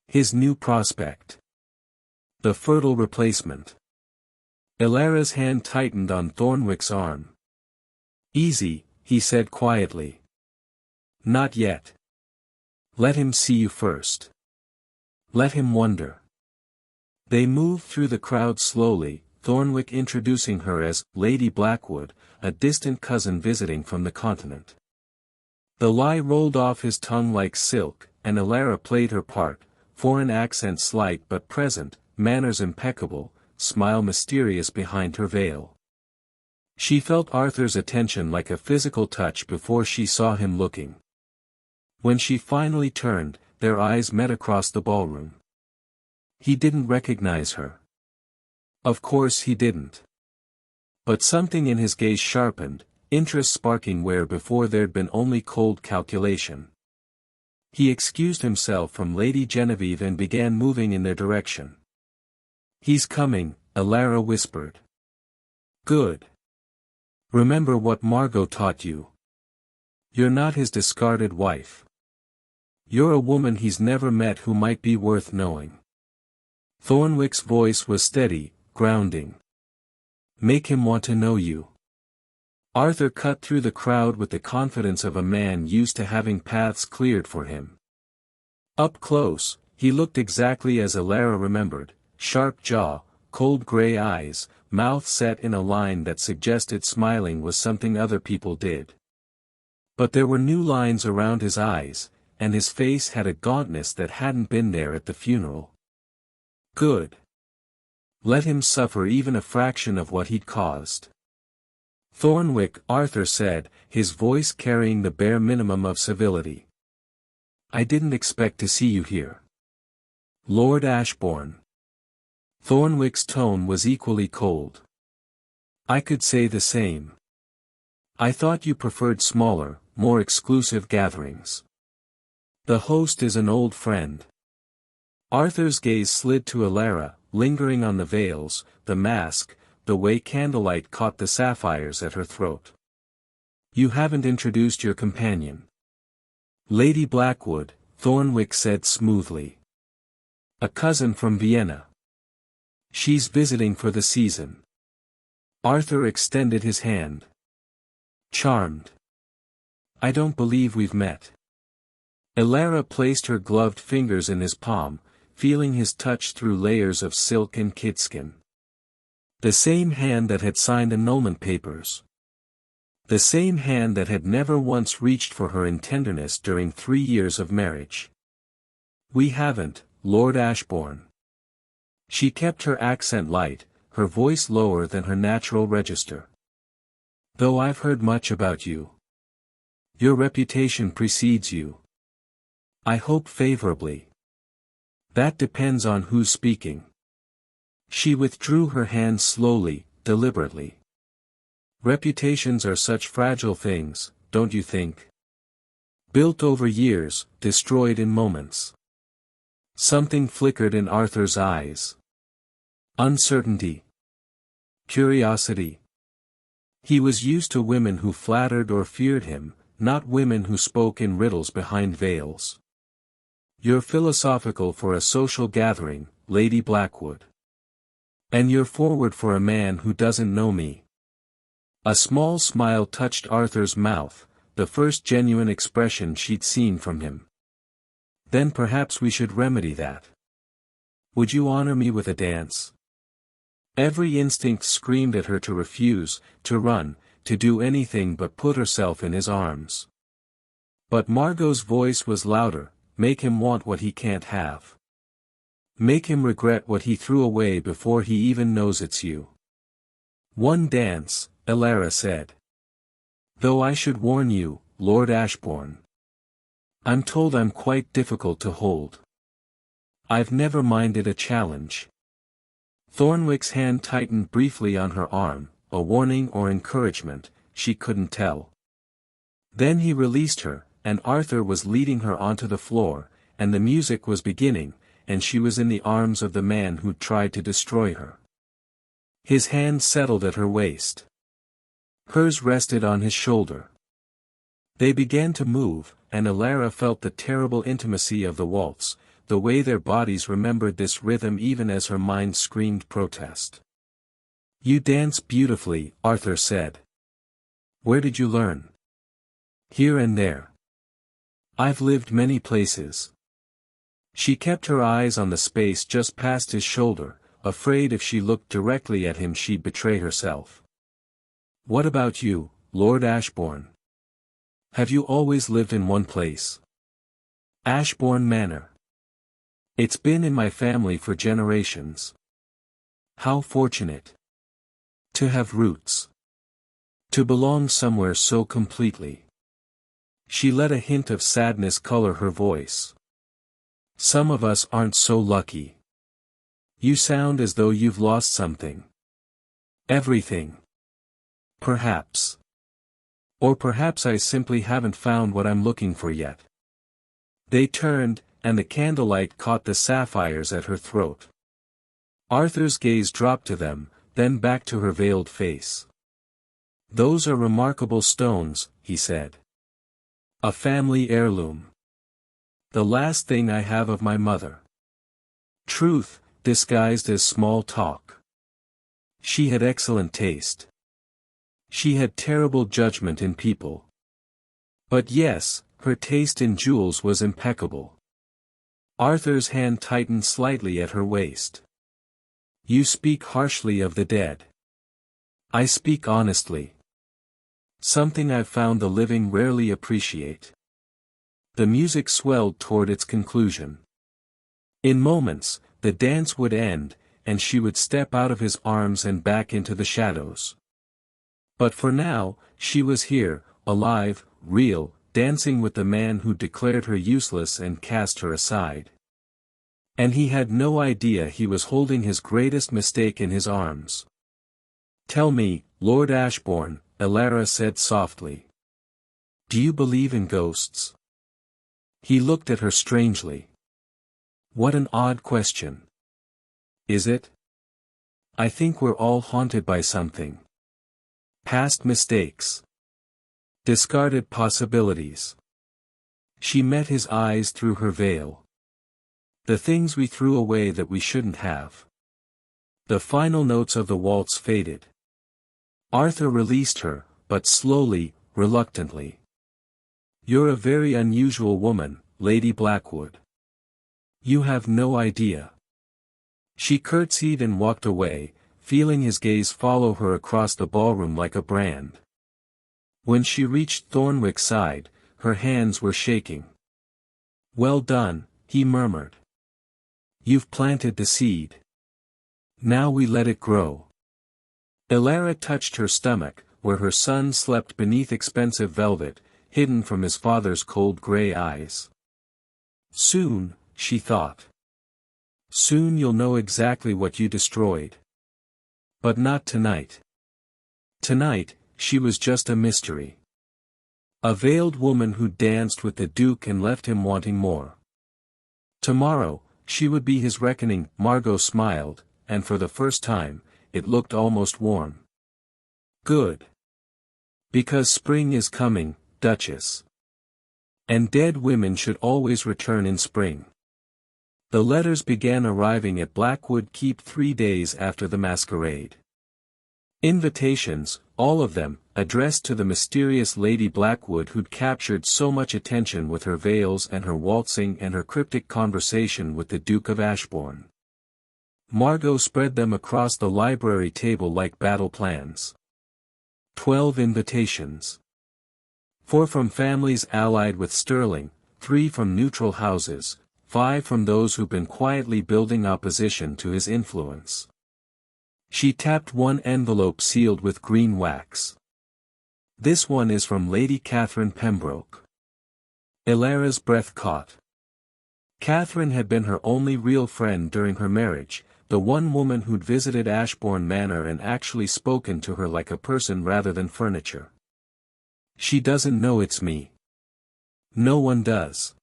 His new prospect. The fertile replacement. Elara's hand tightened on Thornwick's arm. Easy, he said quietly. Not yet. Let him see you first. Let him wonder. They moved through the crowd slowly, Thornwick introducing her as Lady Blackwood, a distant cousin visiting from the continent. The lie rolled off his tongue like silk, and Elara played her part, foreign accent slight but present, manners impeccable, smile mysterious behind her veil. She felt Arthur's attention like a physical touch before she saw him looking. When she finally turned, their eyes met across the ballroom. He didn't recognize her. Of course he didn't. But something in his gaze sharpened, interest sparking where before there'd been only cold calculation. He excused himself from Lady Genevieve and began moving in their direction. "He's coming," Elara whispered. "Good. Remember what Margot taught you. You're not his discarded wife. You're a woman he's never met who might be worth knowing." Thornwick's voice was steady, grounding. "Make him want to know you." Arthur cut through the crowd with the confidence of a man used to having paths cleared for him. Up close, he looked exactly as Elara remembered, sharp jaw, cold gray eyes, mouth set in a line that suggested smiling was something other people did. But there were new lines around his eyes, and his face had a gauntness that hadn't been there at the funeral. Good. Let him suffer even a fraction of what he'd caused. "Thornwick," Arthur said, his voice carrying the bare minimum of civility. "I didn't expect to see you here." "Lord Ashbourne." Thornwick's tone was equally cold. "I could say the same. I thought you preferred smaller, more exclusive gatherings." "The host is an old friend." Arthur's gaze slid to Elara, lingering on the veils, the mask, the way candlelight caught the sapphires at her throat. "You haven't introduced your companion." "Lady Blackwood," Thornwick said smoothly. "A cousin from Vienna. She's visiting for the season." Arthur extended his hand. "Charmed. I don't believe we've met." Elara placed her gloved fingers in his palm, feeling his touch through layers of silk and kidskin. The same hand that had signed annulment papers. The same hand that had never once reached for her in tenderness during 3 years of marriage. "We haven't, Lord Ashbourne." She kept her accent light, her voice lower than her natural register. "Though I've heard much about you. Your reputation precedes you. I hope favorably. That depends on who's speaking." She withdrew her hand slowly, deliberately. "Reputations are such fragile things, don't you think? Built over years, destroyed in moments." Something flickered in Arthur's eyes. Uncertainty. Curiosity. He was used to women who flattered or feared him, not women who spoke in riddles behind veils. "You're philosophical for a social gathering, Lady Blackwood. And you're forward for a man who doesn't know me." A small smile touched Arthur's mouth, the first genuine expression she'd seen from him. "Then perhaps we should remedy that. Would you honor me with a dance?" Every instinct screamed at her to refuse, to run, to do anything but put herself in his arms. But Margot's voice was louder. "Make him want what he can't have. Make him regret what he threw away before he even knows it's you." "One dance," Elara said. "Though I should warn you, Lord Ashbourne. I'm told I'm quite difficult to hold. I've never minded a challenge." Thornwick's hand tightened briefly on her arm, a warning or encouragement, she couldn't tell. Then he released her, and Arthur was leading her onto the floor, and the music was beginning, and she was in the arms of the man who'd tried to destroy her. His hand settled at her waist. Hers rested on his shoulder. They began to move, and Elara felt the terrible intimacy of the waltz, the way their bodies remembered this rhythm even as her mind screamed protest. "You dance beautifully," Arthur said. "Where did you learn?" "Here and there. I've lived many places." She kept her eyes on the space just past his shoulder, afraid if she looked directly at him she'd betray herself. "What about you, Lord Ashbourne? Have you always lived in one place?" "Ashbourne Manor. It's been in my family for generations." "How fortunate. To have roots." To belong somewhere so completely. She let a hint of sadness color her voice. Some of us aren't so lucky. You sound as though you've lost something. Everything. Perhaps. Or perhaps I simply haven't found what I'm looking for yet. They turned, and the candlelight caught the sapphires at her throat. Arthur's gaze dropped to them, then back to her veiled face. Those are remarkable stones, he said. A family heirloom. The last thing I have of my mother. Truth, disguised as small talk. She had excellent taste. She had terrible judgment in people. But yes, her taste in jewels was impeccable. Arthur's hand tightened slightly at her waist. You speak harshly of the dead. I speak honestly. Something I've found the living rarely appreciate. The music swelled toward its conclusion. In moments, the dance would end, and she would step out of his arms and back into the shadows. But for now, she was here, alive, real, dancing with the man who declared her useless and cast her aside. And he had no idea he was holding his greatest mistake in his arms. Tell me, Lord Ashbourne, Elara said softly. Do you believe in ghosts? He looked at her strangely. What an odd question. Is it? I think we're all haunted by something. Past mistakes. Discarded possibilities. She met his eyes through her veil. The things we threw away that we shouldn't have. The final notes of the waltz faded. Arthur released her, but slowly, reluctantly. You're a very unusual woman, Lady Blackwood. You have no idea. She curtsied and walked away, feeling his gaze follow her across the ballroom like a brand. When she reached Thornwick's side, her hands were shaking. Well done, he murmured. You've planted the seed. Now we let it grow. Elara touched her stomach, where her son slept beneath expensive velvet, hidden from his father's cold gray eyes. Soon, she thought. Soon you'll know exactly what you destroyed. But not tonight. Tonight, she was just a mystery. A veiled woman who danced with the Duke and left him wanting more. Tomorrow, she would be his reckoning. Margot smiled, and for the first time, it looked almost warm. Good. Because spring is coming, Duchess. And dead women should always return in spring. The letters began arriving at Blackwood Keep 3 days after the masquerade. Invitations, all of them, addressed to the mysterious Lady Blackwood who'd captured so much attention with her veils and her waltzing and her cryptic conversation with the Duke of Ashbourne. Margot spread them across the library table like battle plans. 12 invitations. 4 from families allied with Sterling, 3 from neutral houses, 5 from those who've been quietly building opposition to his influence. She tapped one envelope sealed with green wax. This one is from Lady Catherine Pembroke. Elara's breath caught. Catherine had been her only real friend during her marriage, the one woman who'd visited Ashbourne Manor and actually spoken to her like a person rather than furniture. She doesn't know it's me. No one does.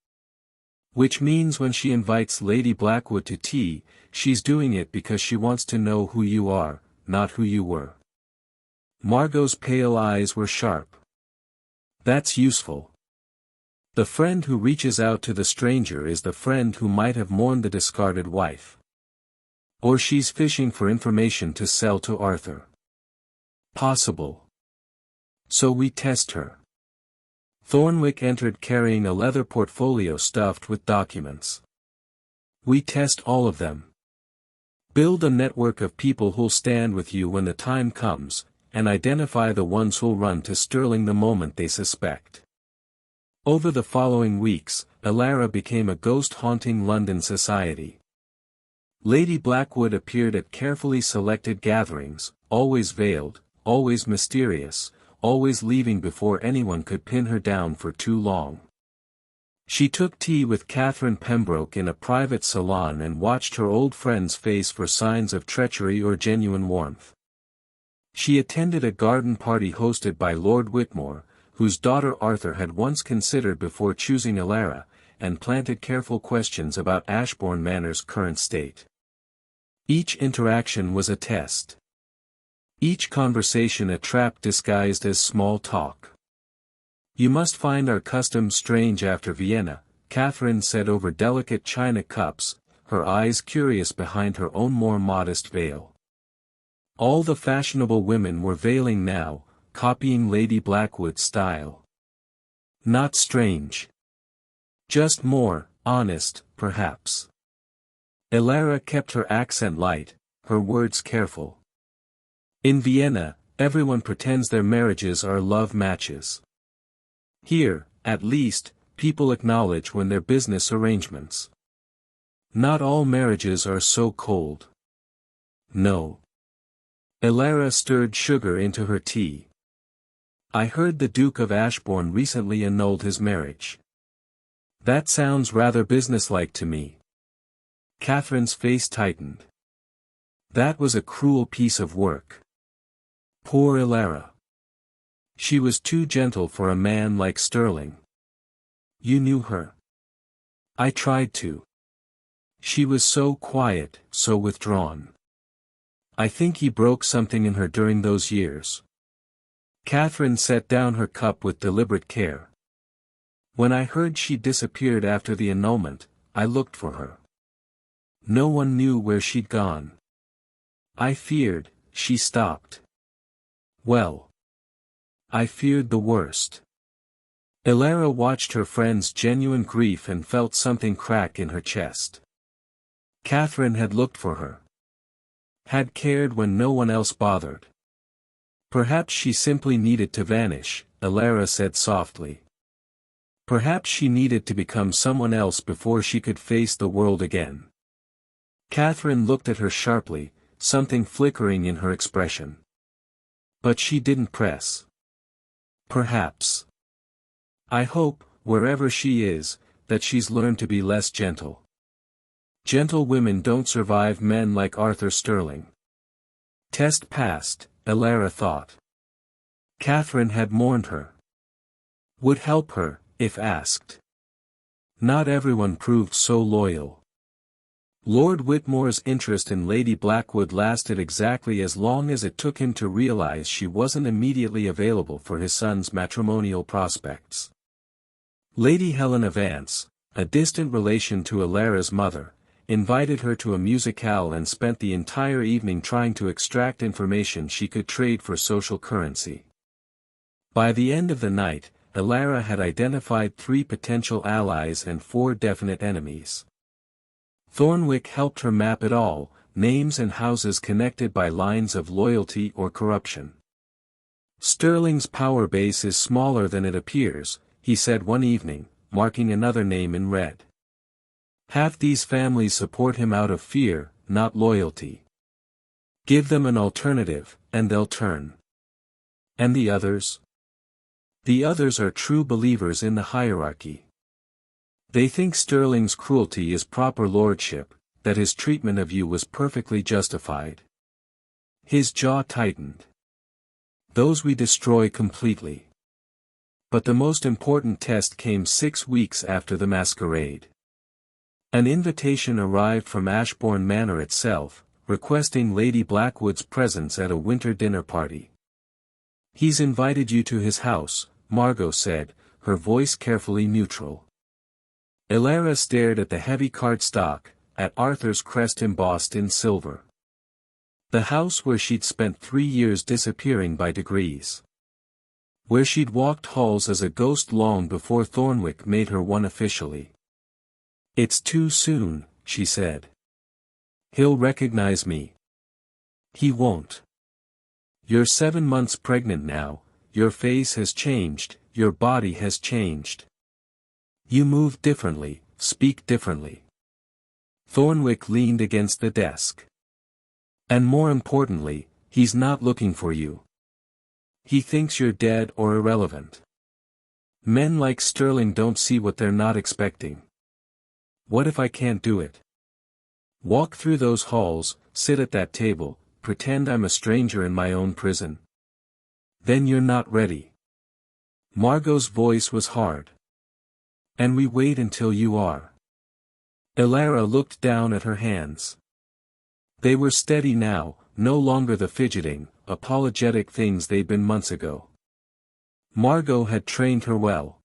Which means when she invites Lady Blackwood to tea, she's doing it because she wants to know who you are, not who you were. Margot's pale eyes were sharp. That's useful. The friend who reaches out to the stranger is the friend who might have mourned the discarded wife. Or she's fishing for information to sell to Arthur. Possible. So we test her. Thornwick entered carrying a leather portfolio stuffed with documents. We test all of them. Build a network of people who'll stand with you when the time comes, and identify the ones who'll run to Sterling the moment they suspect. Over the following weeks, Elara became a ghost-haunting London society. Lady Blackwood appeared at carefully selected gatherings, always veiled, always mysterious, always leaving before anyone could pin her down for too long. She took tea with Catherine Pembroke in a private salon and watched her old friend's face for signs of treachery or genuine warmth. She attended a garden party hosted by Lord Whitmore, whose daughter Arthur had once considered before choosing Elara, and planted careful questions about Ashbourne Manor's current state. Each interaction was a test. Each conversation a trap disguised as small talk. "You must find our customs strange after Vienna," Catherine said over delicate china cups, her eyes curious behind her own more modest veil. All the fashionable women were veiling now, copying Lady Blackwood's style. "Not strange. Just more honest, perhaps." Elara kept her accent light, her words careful. "In Vienna, everyone pretends their marriages are love matches. Here, at least, people acknowledge when they're business arrangements. Not all marriages are so cold." "No." Elara stirred sugar into her tea. "I heard the Duke of Ashbourne recently annulled his marriage. That sounds rather businesslike to me." Catherine's face tightened. "That was a cruel piece of work. Poor Elara. She was too gentle for a man like Sterling. You knew her." "I tried to. She was so quiet, so withdrawn. I think he broke something in her during those years." Catherine set down her cup with deliberate care. "When I heard she disappeared after the annulment, I looked for her. No one knew where she'd gone. I feared," she stopped. "Well, I feared the worst." Elara watched her friend's genuine grief and felt something crack in her chest. Catherine had looked for her. Had cared when no one else bothered. "Perhaps she simply needed to vanish," Elara said softly. "Perhaps she needed to become someone else before she could face the world again." Catherine looked at her sharply, something flickering in her expression. But she didn't press. "Perhaps. I hope, wherever she is, that she's learned to be less gentle. Gentle women don't survive men like Arthur Sterling." Test passed, Elara thought. Catherine had mourned her. Would help her, if asked. Not everyone proved so loyal. Lord Whitmore's interest in Lady Blackwood lasted exactly as long as it took him to realize she wasn't immediately available for his son's matrimonial prospects. Lady Helena Vance, a distant relation to Elara's mother, invited her to a musicale and spent the entire evening trying to extract information she could trade for social currency. By the end of the night, Elara had identified 3 potential allies and 4 definite enemies. Thornwick helped her map it all, names and houses connected by lines of loyalty or corruption. "Sterling's power base is smaller than it appears," he said one evening, marking another name in red. "Half these families support him out of fear, not loyalty. Give them an alternative, and they'll turn." "And the others?" "The others are true believers in the hierarchy. They think Sterling's cruelty is proper lordship, that his treatment of you was perfectly justified." His jaw tightened. "Those we destroy completely." But the most important test came 6 weeks after the masquerade. An invitation arrived from Ashbourne Manor itself, requesting Lady Blackwood's presence at a winter dinner party. "He's invited you to his house," Margot said, her voice carefully neutral. Elara stared at the heavy cardstock, at Arthur's crest embossed in silver. The house where she'd spent 3 years disappearing by degrees. Where she'd walked halls as a ghost long before Thornwick made her one officially. "It's too soon," she said. "He'll recognize me." "He won't. You're 7 months pregnant now, your face has changed, your body has changed. You move differently, speak differently." Thornwick leaned against the desk. "And more importantly, he's not looking for you. He thinks you're dead or irrelevant. Men like Sterling don't see what they're not expecting. What if I can't do it? Walk through those halls, sit at that table, pretend I'm a stranger in my own prison. Then you're not ready. Margot's voice was hard. And we wait until you are. Elara looked down at her hands. They were steady now, no longer the fidgeting, apologetic things they'd been months ago. Margot had trained her well.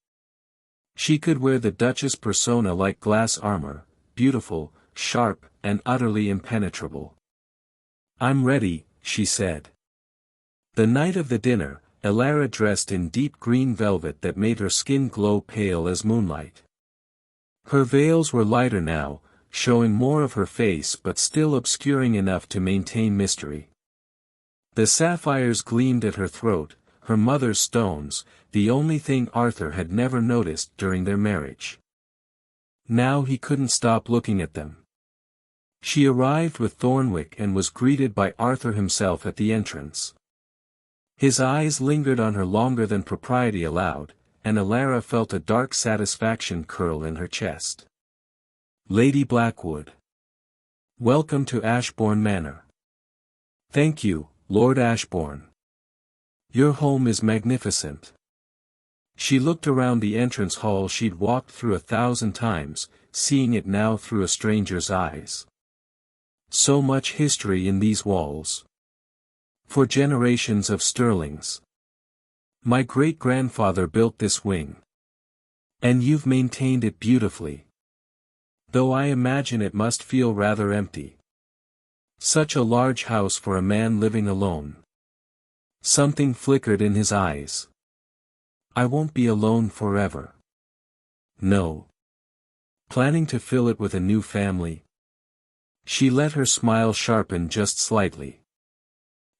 She could wear the Duchess persona like glass armor, beautiful, sharp, and utterly impenetrable. I'm ready, she said. The night of the dinner, Elara dressed in deep green velvet that made her skin glow pale as moonlight. Her veils were lighter now, showing more of her face but still obscuring enough to maintain mystery. The sapphires gleamed at her throat, her mother's stones, the only thing Arthur had never noticed during their marriage. Now he couldn't stop looking at them. She arrived with Thornwick and was greeted by Arthur himself at the entrance. His eyes lingered on her longer than propriety allowed, and Elara felt a dark satisfaction curl in her chest. Lady Blackwood. Welcome to Ashbourne Manor. Thank you, Lord Ashbourne. Your home is magnificent. She looked around the entrance hall she'd walked through 1,000 times, seeing it now through a stranger's eyes. So much history in these walls. For generations of Sterlings. My great-grandfather built this wing. And you've maintained it beautifully. Though I imagine it must feel rather empty. Such a large house for a man living alone. Something flickered in his eyes. I won't be alone forever. No. Planning to fill it with a new family? She let her smile sharpen just slightly.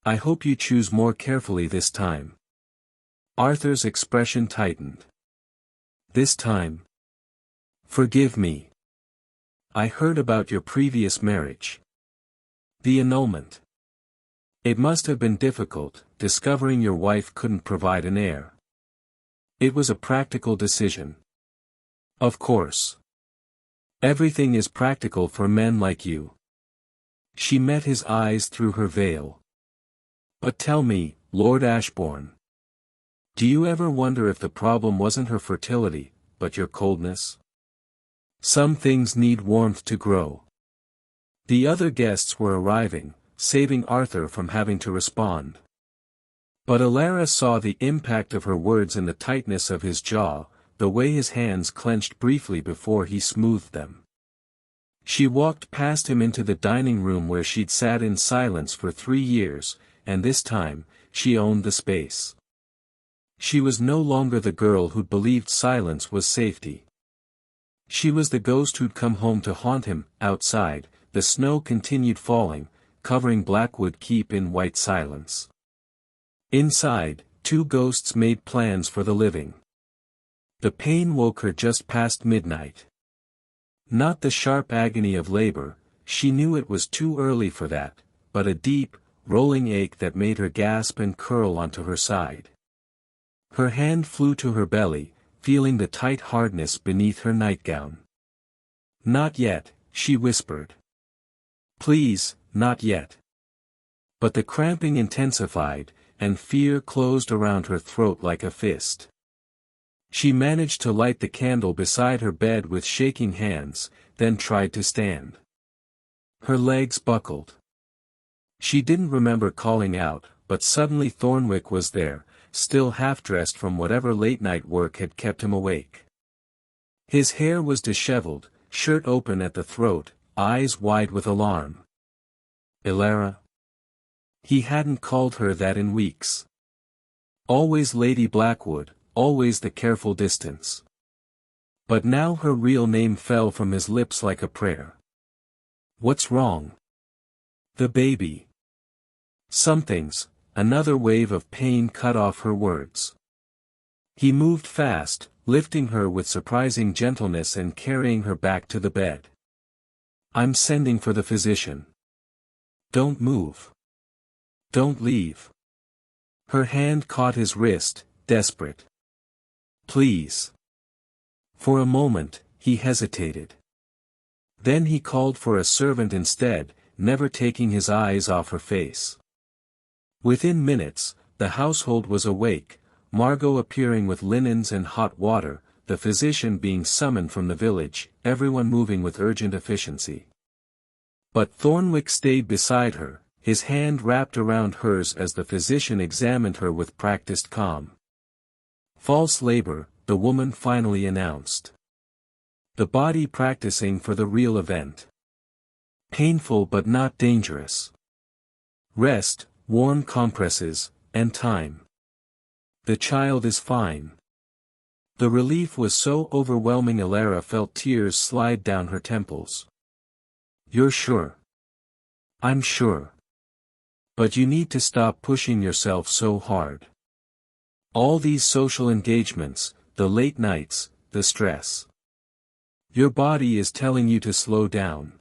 I hope you choose more carefully this time. Arthur's expression tightened. This time? Forgive me. I heard about your previous marriage. The annulment. It must have been difficult, discovering your wife couldn't provide an heir. It was a practical decision. Of course. Everything is practical for men like you. She met his eyes through her veil. But tell me, Lord Ashbourne. Do you ever wonder if the problem wasn't her fertility, but your coldness? Some things need warmth to grow. The other guests were arriving, saving Arthur from having to respond. But Elara saw the impact of her words in the tightness of his jaw, the way his hands clenched briefly before he smoothed them. She walked past him into the dining room where she'd sat in silence for 3 years, and this time, she owned the space. She was no longer the girl who'd believed silence was safety. She was the ghost who'd come home to haunt him. Outside, the snow continued falling, covering Blackwood Keep in white silence. Inside, 2 ghosts made plans for the living. The pain woke her just past midnight. Not the sharp agony of labor, she knew it was too early for that, but a deep, rolling ache that made her gasp and curl onto her side. Her hand flew to her belly, feeling the tight hardness beneath her nightgown. Not yet, she whispered. Please, not yet. But the cramping intensified, and fear closed around her throat like a fist. She managed to light the candle beside her bed with shaking hands, then tried to stand. Her legs buckled. She didn't remember calling out, but suddenly Thornwick was there, still half-dressed from whatever late-night work had kept him awake. His hair was disheveled, shirt open at the throat, eyes wide with alarm. Elara? He hadn't called her that in weeks. Always Lady Blackwood, always the careful distance. But now her real name fell from his lips like a prayer. What's wrong? The baby. Something's. Another wave of pain cut off her words. He moved fast, lifting her with surprising gentleness and carrying her back to the bed. I'm sending for the physician. Don't move. Don't leave. Her hand caught his wrist, desperate. Please. For a moment, he hesitated. Then he called for a servant instead, never taking his eyes off her face. Within minutes, the household was awake, Margot appearing with linens and hot water, the physician being summoned from the village, everyone moving with urgent efficiency. But Thornwick stayed beside her, his hand wrapped around hers as the physician examined her with practiced calm. False labor, the woman finally announced. The body practicing for the real event. Painful but not dangerous. Rest, warm compresses, and time. The child is fine. The relief was so overwhelming Elara felt tears slide down her temples. You're sure? I'm sure. But you need to stop pushing yourself so hard. All these social engagements, the late nights, the stress. Your body is telling you to slow down.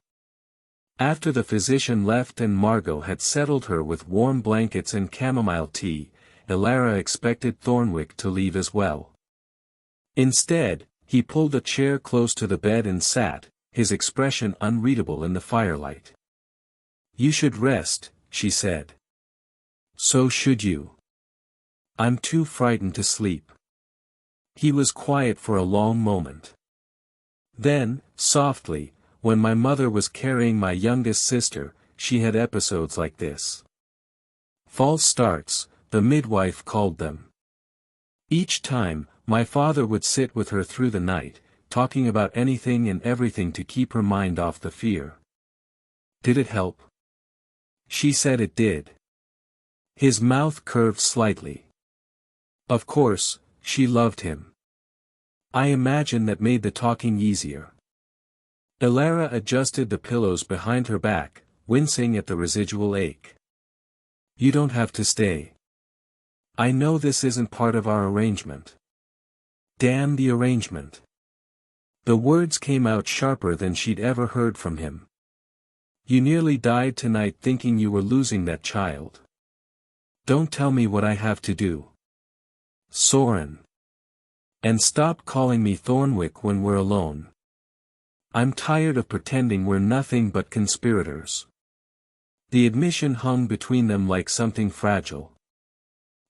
After the physician left and Margot had settled her with warm blankets and chamomile tea, Elara expected Thornwick to leave as well. Instead, he pulled a chair close to the bed and sat, his expression unreadable in the firelight. You should rest, she said. So should you. I'm too frightened to sleep. He was quiet for a long moment. Then, softly, when my mother was carrying my youngest sister, she had episodes like this. False starts, the midwife called them. Each time, my father would sit with her through the night, talking about anything and everything to keep her mind off the fear. Did it help? She said it did. His mouth curved slightly. Of course, she loved him. I imagine that made the talking easier. Elara adjusted the pillows behind her back, wincing at the residual ache. You don't have to stay. I know this isn't part of our arrangement. Damn the arrangement. The words came out sharper than she'd ever heard from him. You nearly died tonight thinking you were losing that child. Don't tell me what I have to do. Soren. And stop calling me Thornwick when we're alone. I'm tired of pretending we're nothing but conspirators. The admission hung between them like something fragile.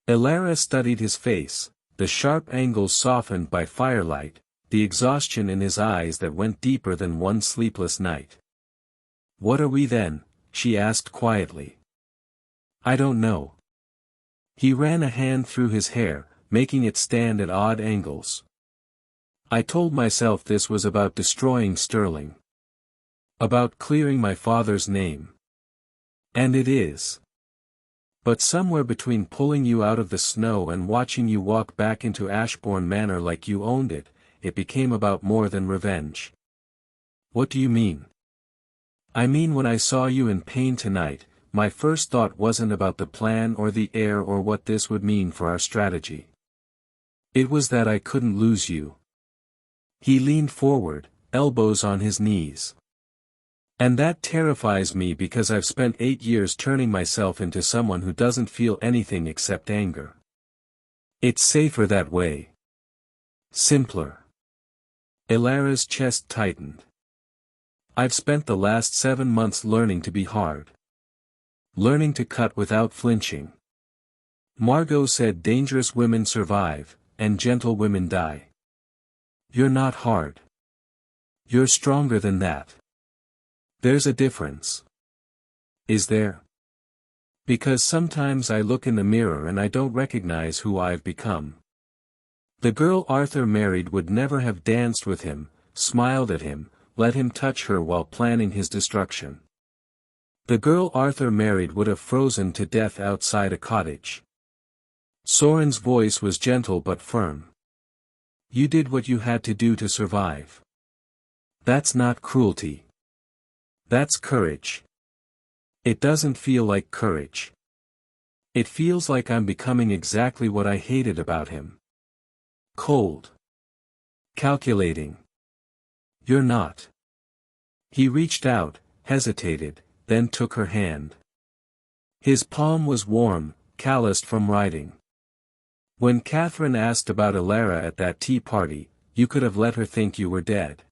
Elara studied his face, the sharp angles softened by firelight, the exhaustion in his eyes that went deeper than one sleepless night. What are we then? She asked quietly. I don't know. He ran a hand through his hair, making it stand at odd angles. I told myself this was about destroying Sterling. About clearing my father's name. And it is. But somewhere between pulling you out of the snow and watching you walk back into Ashbourne Manor like you owned it, it became about more than revenge. What do you mean? I mean when I saw you in pain tonight, my first thought wasn't about the plan or the heir or what this would mean for our strategy. It was that I couldn't lose you. He leaned forward, elbows on his knees. And that terrifies me because I've spent 8 years turning myself into someone who doesn't feel anything except anger. It's safer that way. Simpler. Elara's chest tightened. I've spent the last 7 months learning to be hard. Learning to cut without flinching. Margot said dangerous women survive, and gentle women die. You're not hard. You're stronger than that. There's a difference. Is there? Because sometimes I look in the mirror and I don't recognize who I've become. The girl Arthur married would never have danced with him, smiled at him, let him touch her while planning his destruction. The girl Arthur married would have frozen to death outside a cottage. Soren's voice was gentle but firm. You did what you had to do to survive. That's not cruelty. That's courage. It doesn't feel like courage. It feels like I'm becoming exactly what I hated about him. Cold. Calculating. You're not. He reached out, hesitated, then took her hand. His palm was warm, calloused from riding. When Catherine asked about Elara at that tea party, you could have let her think you were dead.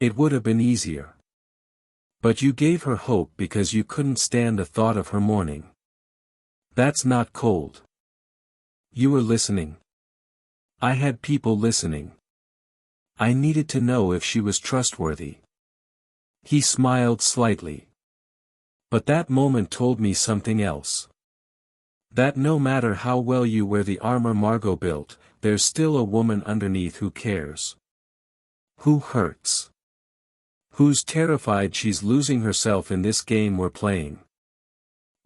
It would have been easier. But you gave her hope because you couldn't stand the thought of her mourning. That's not cold. You were listening. I had people listening. I needed to know if she was trustworthy. He smiled slightly. But that moment told me something else. That no matter how well you wear the armor Margot built, there's still a woman underneath who cares. Who hurts. Who's terrified she's losing herself in this game we're playing.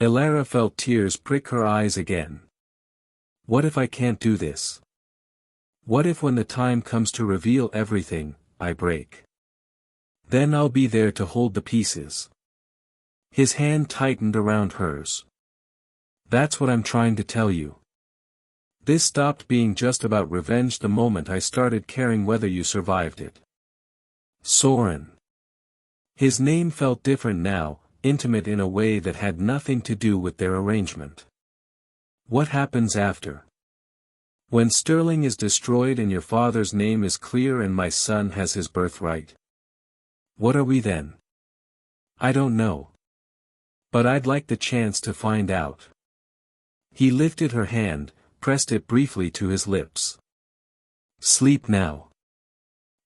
Elara felt tears prick her eyes again. What if I can't do this? What if when the time comes to reveal everything, I break? Then I'll be there to hold the pieces. His hand tightened around hers. That's what I'm trying to tell you. This stopped being just about revenge the moment I started caring whether you survived it. Soren. His name felt different now, intimate in a way that had nothing to do with their arrangement. What happens after? When Sterling is destroyed and your father's name is clear and my son has his birthright? What are we then? I don't know. But I'd like the chance to find out. He lifted her hand, pressed it briefly to his lips. Sleep now.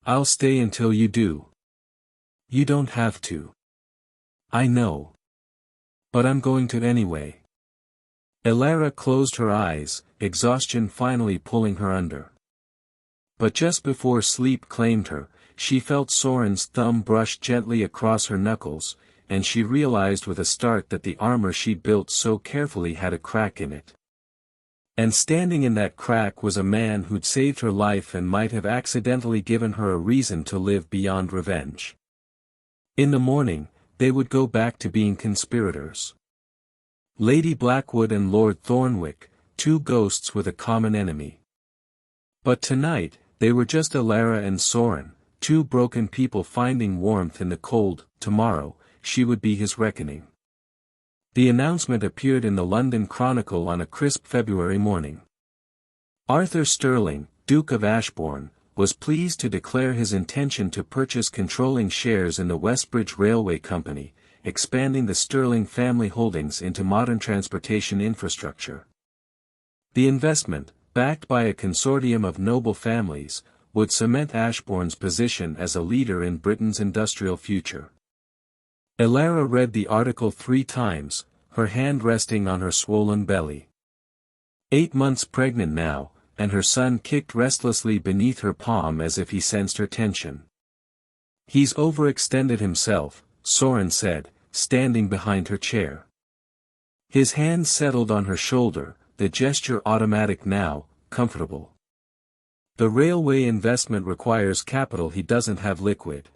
I'll stay until you do. You don't have to. I know. But I'm going to anyway. Elara closed her eyes, exhaustion finally pulling her under. But just before sleep claimed her, she felt Soren's thumb brush gently across her knuckles, and she realized with a start that the armor she'd built so carefully had a crack in it. And standing in that crack was a man who'd saved her life and might have accidentally given her a reason to live beyond revenge. In the morning, they would go back to being conspirators. Lady Blackwood and Lord Thornwick, two ghosts with a common enemy. But tonight, they were just Elara and Soren, two broken people finding warmth in the cold. Tomorrow, she would be his reckoning. The announcement appeared in the London Chronicle on a crisp February morning. Arthur Sterling, Duke of Ashbourne, was pleased to declare his intention to purchase controlling shares in the Westbridge Railway Company, expanding the Sterling family holdings into modern transportation infrastructure. The investment, backed by a consortium of noble families, would cement Ashbourne's position as a leader in Britain's industrial future. Elara read the article 3 times, her hand resting on her swollen belly. 8 months pregnant now, and her son kicked restlessly beneath her palm as if he sensed her tension. He's overextended himself, Soren said, standing behind her chair. His hand settled on her shoulder, the gesture automatic now, comfortable. The railway investment requires capital he doesn't have liquid.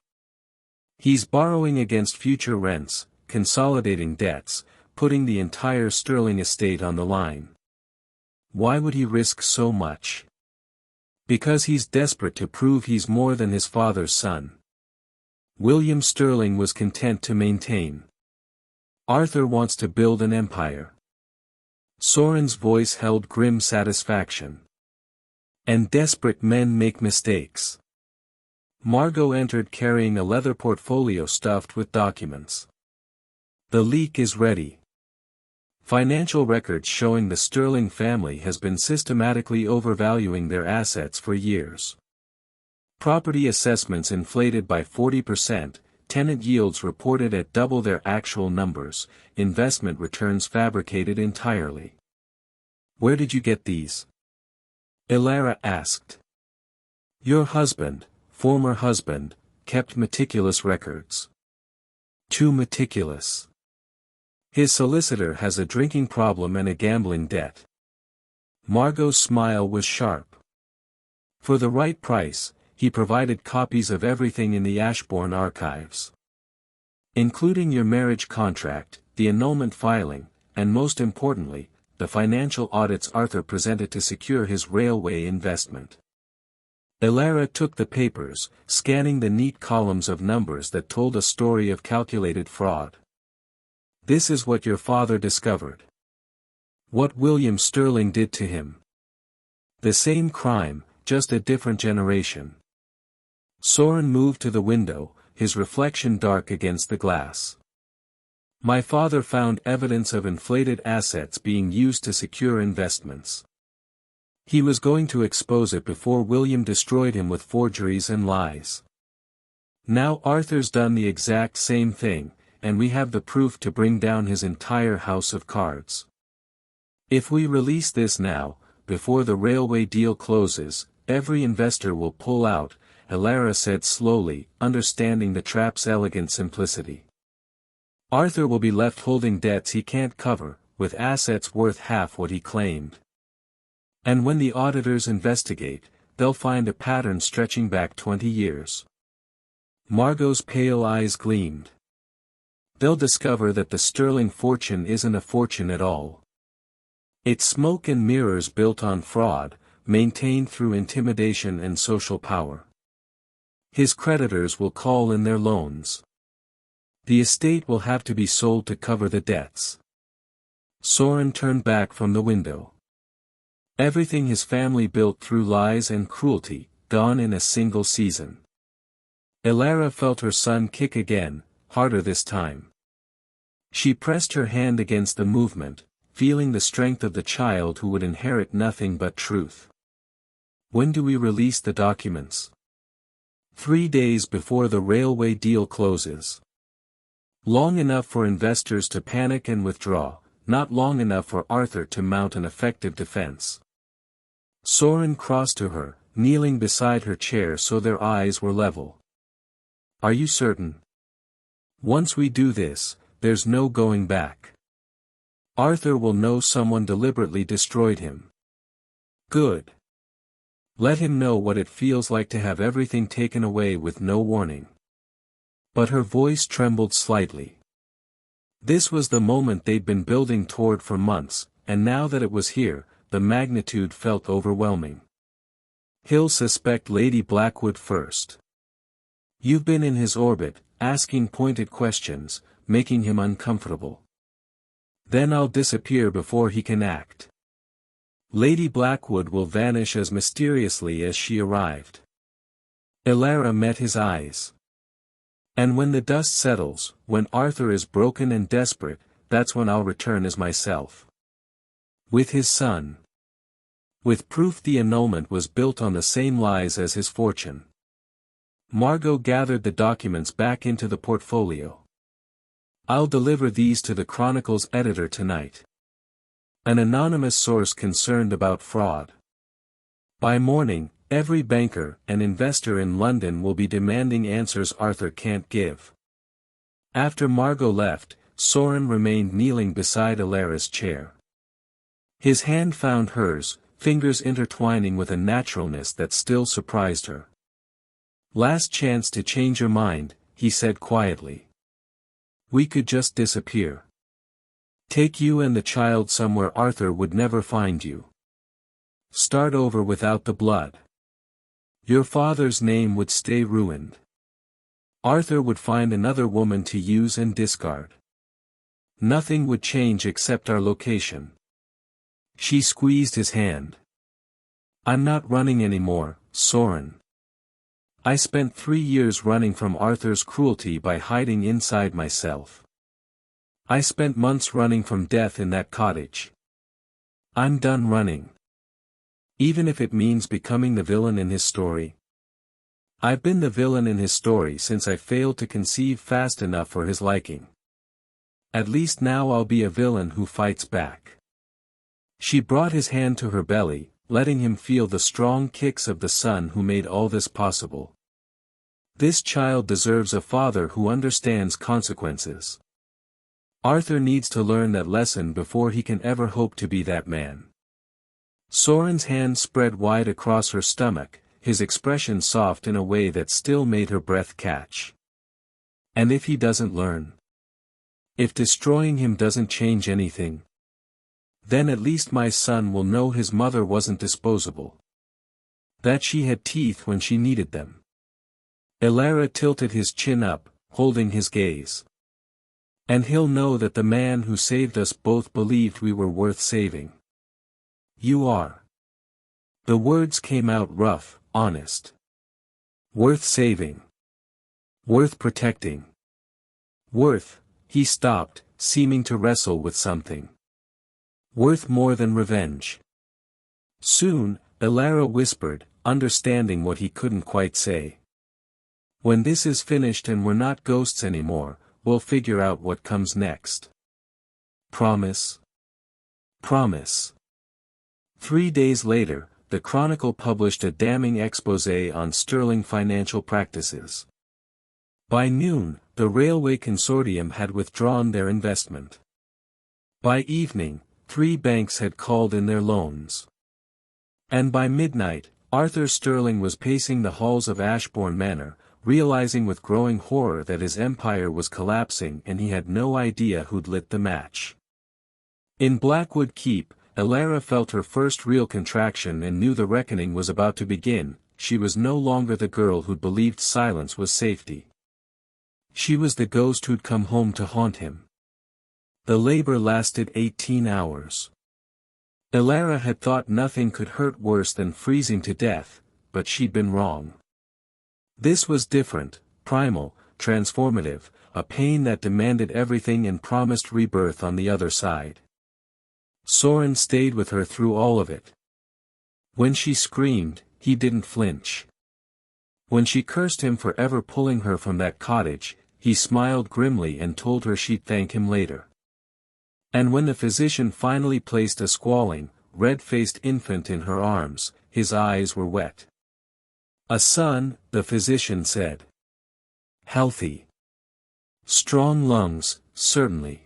He's borrowing against future rents, consolidating debts, putting the entire Sterling estate on the line. Why would he risk so much? Because he's desperate to prove he's more than his father's son. William Sterling was content to maintain. Arthur wants to build an empire. Soren's voice held grim satisfaction. And desperate men make mistakes. Margot entered carrying a leather portfolio stuffed with documents. The leak is ready. Financial records showing the Sterling family has been systematically overvaluing their assets for years. Property assessments inflated by 40%, tenant yields reported at double their actual numbers, investment returns fabricated entirely. Where did you get these? Elara asked. Your husband, former husband, kept meticulous records. Too meticulous. His solicitor has a drinking problem and a gambling debt. Margot's smile was sharp. For the right price, he provided copies of everything in the Ashbourne archives. Including your marriage contract, the annulment filing, and most importantly, the financial audits Arthur presented to secure his railway investment. Elara took the papers, scanning the neat columns of numbers that told a story of calculated fraud. This is what your father discovered. What William Sterling did to him. The same crime, just a different generation. Soren moved to the window, his reflection dark against the glass. My father found evidence of inflated assets being used to secure investments. He was going to expose it before William destroyed him with forgeries and lies. Now Arthur's done the exact same thing, and we have the proof to bring down his entire house of cards. If we release this now, before the railway deal closes, every investor will pull out, Elara said slowly, understanding the trap's elegant simplicity. Arthur will be left holding debts he can't cover, with assets worth half what he claimed. And when the auditors investigate, they'll find a pattern stretching back 20 years. Margot's pale eyes gleamed. They'll discover that the Sterling fortune isn't a fortune at all. It's smoke and mirrors built on fraud, maintained through intimidation and social power. His creditors will call in their loans. The estate will have to be sold to cover the debts. Soren turned back from the window. Everything his family built through lies and cruelty, gone in a single season. Elara felt her son kick again, harder this time. She pressed her hand against the movement, feeling the strength of the child who would inherit nothing but truth. When do we release the documents? 3 days before the railway deal closes. Long enough for investors to panic and withdraw, not long enough for Arthur to mount an effective defense. Soren crossed to her, kneeling beside her chair so their eyes were level. Are you certain? Once we do this, there's no going back. Arthur will know someone deliberately destroyed him. Good. Let him know what it feels like to have everything taken away with no warning. But her voice trembled slightly. This was the moment they'd been building toward for months, and now that it was here, the magnitude felt overwhelming. He'll suspect Lady Blackwood first. You've been in his orbit, asking pointed questions, making him uncomfortable. Then I'll disappear before he can act. Lady Blackwood will vanish as mysteriously as she arrived. Elara met his eyes. And when the dust settles, when Arthur is broken and desperate, that's when I'll return as myself. With his son. With proof the annulment was built on the same lies as his fortune. Margot gathered the documents back into the portfolio. I'll deliver these to the Chronicle's editor tonight. An anonymous source concerned about fraud. By morning, every banker and investor in London will be demanding answers Arthur can't give. After Margot left, Soren remained kneeling beside Elara's chair. His hand found hers, fingers intertwining with a naturalness that still surprised her. Last chance to change your mind, he said quietly. We could just disappear. Take you and the child somewhere Arthur would never find you. Start over without the blood. Your father's name would stay ruined. Arthur would find another woman to use and discard. Nothing would change except our location. She squeezed his hand. I'm not running anymore, Soren. I spent 3 years running from Arthur's cruelty by hiding inside myself. I spent months running from death in that cottage. I'm done running. Even if it means becoming the villain in his story. I've been the villain in his story since I failed to conceive fast enough for his liking. At least now I'll be a villain who fights back. She brought his hand to her belly, letting him feel the strong kicks of the son who made all this possible. This child deserves a father who understands consequences. Arthur needs to learn that lesson before he can ever hope to be that man. Soren's hand spread wide across her stomach, his expression soft in a way that still made her breath catch. And if he doesn't learn? If destroying him doesn't change anything? Then at least my son will know his mother wasn't disposable. That she had teeth when she needed them. Elara tilted his chin up, holding his gaze. And he'll know that the man who saved us both believed we were worth saving. You are. The words came out rough, honest. Worth saving. Worth protecting. Worth, he stopped, seeming to wrestle with something. Worth more than revenge. Soon, Elara whispered, understanding what he couldn't quite say. When this is finished and we're not ghosts anymore, we'll figure out what comes next. Promise? Promise. 3 days later, the Chronicle published a damning exposé on sterling financial practices. By noon, the Railway Consortium had withdrawn their investment. By evening, 3 banks had called in their loans. And by midnight, Arthur Sterling was pacing the halls of Ashbourne Manor, realizing with growing horror that his empire was collapsing and he had no idea who'd lit the match. In Blackwood Keep, Elara felt her first real contraction and knew the reckoning was about to begin. She was no longer the girl who'd believed silence was safety. She was the ghost who'd come home to haunt him. The labor lasted 18 hours. Elara had thought nothing could hurt worse than freezing to death, but she'd been wrong. This was different, primal, transformative, a pain that demanded everything and promised rebirth on the other side. Soren stayed with her through all of it. When she screamed, he didn't flinch. When she cursed him for ever pulling her from that cottage, he smiled grimly and told her she'd thank him later. And when the physician finally placed a squalling, red-faced infant in her arms, his eyes were wet. A son, the physician said. Healthy. Strong lungs, certainly.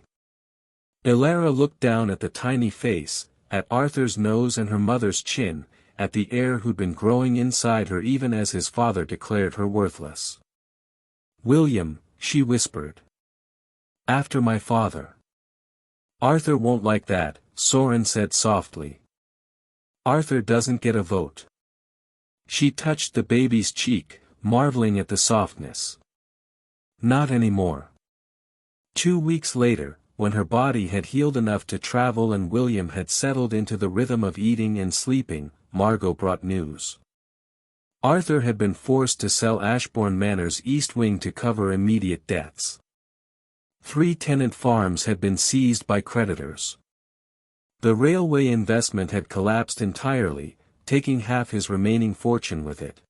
Elara looked down at the tiny face, at Arthur's nose and her mother's chin, at the heir who'd been growing inside her even as his father declared her worthless. William, she whispered. After my father. Arthur won't like that, Soren said softly. Arthur doesn't get a vote. She touched the baby's cheek, marveling at the softness. Not anymore. 2 weeks later, when her body had healed enough to travel and William had settled into the rhythm of eating and sleeping, Margot brought news. Arthur had been forced to sell Ashbourne Manor's east wing to cover immediate debts. 3 tenant farms had been seized by creditors. The railway investment had collapsed entirely, taking half his remaining fortune with it.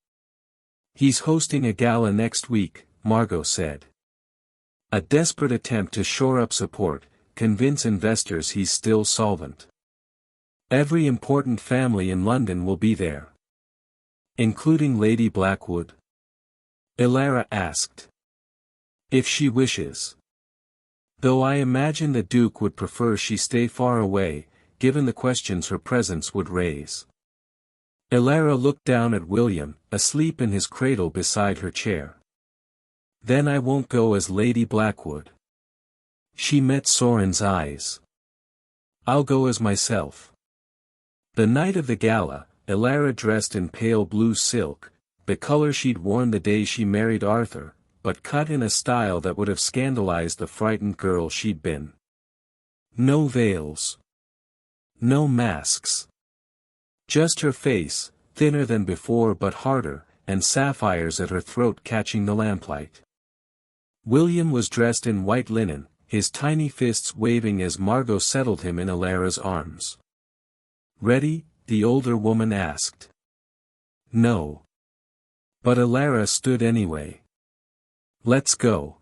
He's hosting a gala next week, Margot said. A desperate attempt to shore up support, convince investors he's still solvent. Every important family in London will be there. Including Lady Blackwood? Elara asked. If she wishes. Though I imagine the Duke would prefer she stay far away, given the questions her presence would raise. Elara looked down at William, asleep in his cradle beside her chair. Then I won't go as Lady Blackwood. She met Soren's eyes. I'll go as myself. The night of the gala, Elara dressed in pale blue silk, the color she'd worn the day she married Arthur, but cut in a style that would have scandalized the frightened girl she'd been. No veils. No masks. Just her face, thinner than before but harder, and sapphires at her throat catching the lamplight. William was dressed in white linen, his tiny fists waving as Margot settled him in Elara's arms. Ready? The older woman asked. No. But Elara stood anyway. Let's go.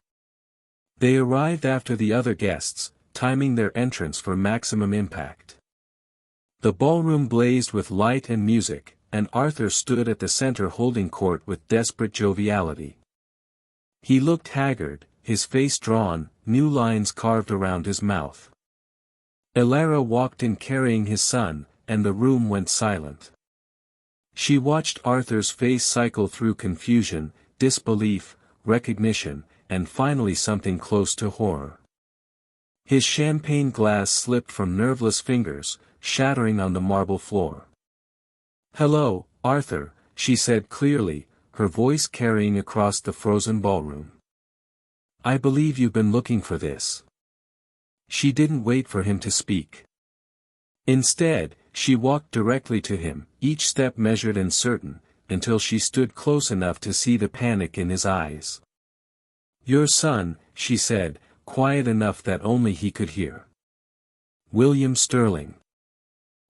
They arrived after the other guests, timing their entrance for maximum impact. The ballroom blazed with light and music, and Arthur stood at the center holding court with desperate joviality. He looked haggard, his face drawn, new lines carved around his mouth. Elara walked in carrying his son, and the room went silent. She watched Arthur's face cycle through confusion, disbelief, recognition, and finally something close to horror. His champagne glass slipped from nerveless fingers, shattering on the marble floor. Hello, Arthur, she said clearly, her voice carrying across the frozen ballroom. I believe you've been looking for this. She didn't wait for him to speak. Instead, she walked directly to him, each step measured and certain, until she stood close enough to see the panic in his eyes. "Your son," she said, quiet enough that only he could hear. "William Sterling.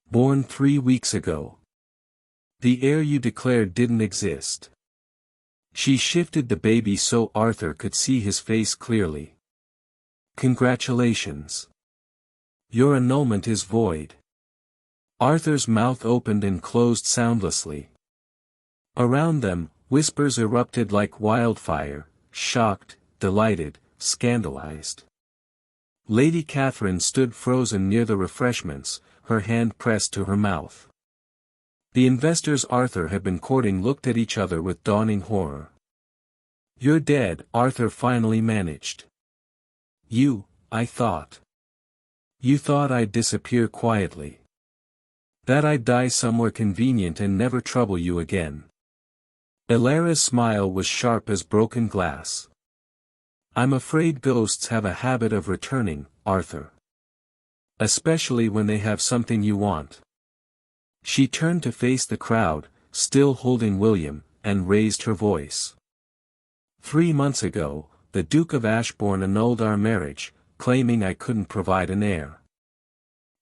Born 3 weeks ago. The heir you declared didn't exist." She shifted the baby so Arthur could see his face clearly. "Congratulations. Your annulment is void." Arthur's mouth opened and closed soundlessly. Around them, whispers erupted like wildfire, shocked, delighted, scandalized. Lady Catherine stood frozen near the refreshments, her hand pressed to her mouth. The investors Arthur had been courting looked at each other with dawning horror. "You're dead," Arthur finally managed. I thought. You thought I'd disappear quietly. That I'd die somewhere convenient and never trouble you again." Elara's smile was sharp as broken glass. "I'm afraid ghosts have a habit of returning, Arthur. Especially when they have something you want." She turned to face the crowd, still holding William, and raised her voice. 3 months ago, the Duke of Ashbourne annulled our marriage, claiming I couldn't provide an heir.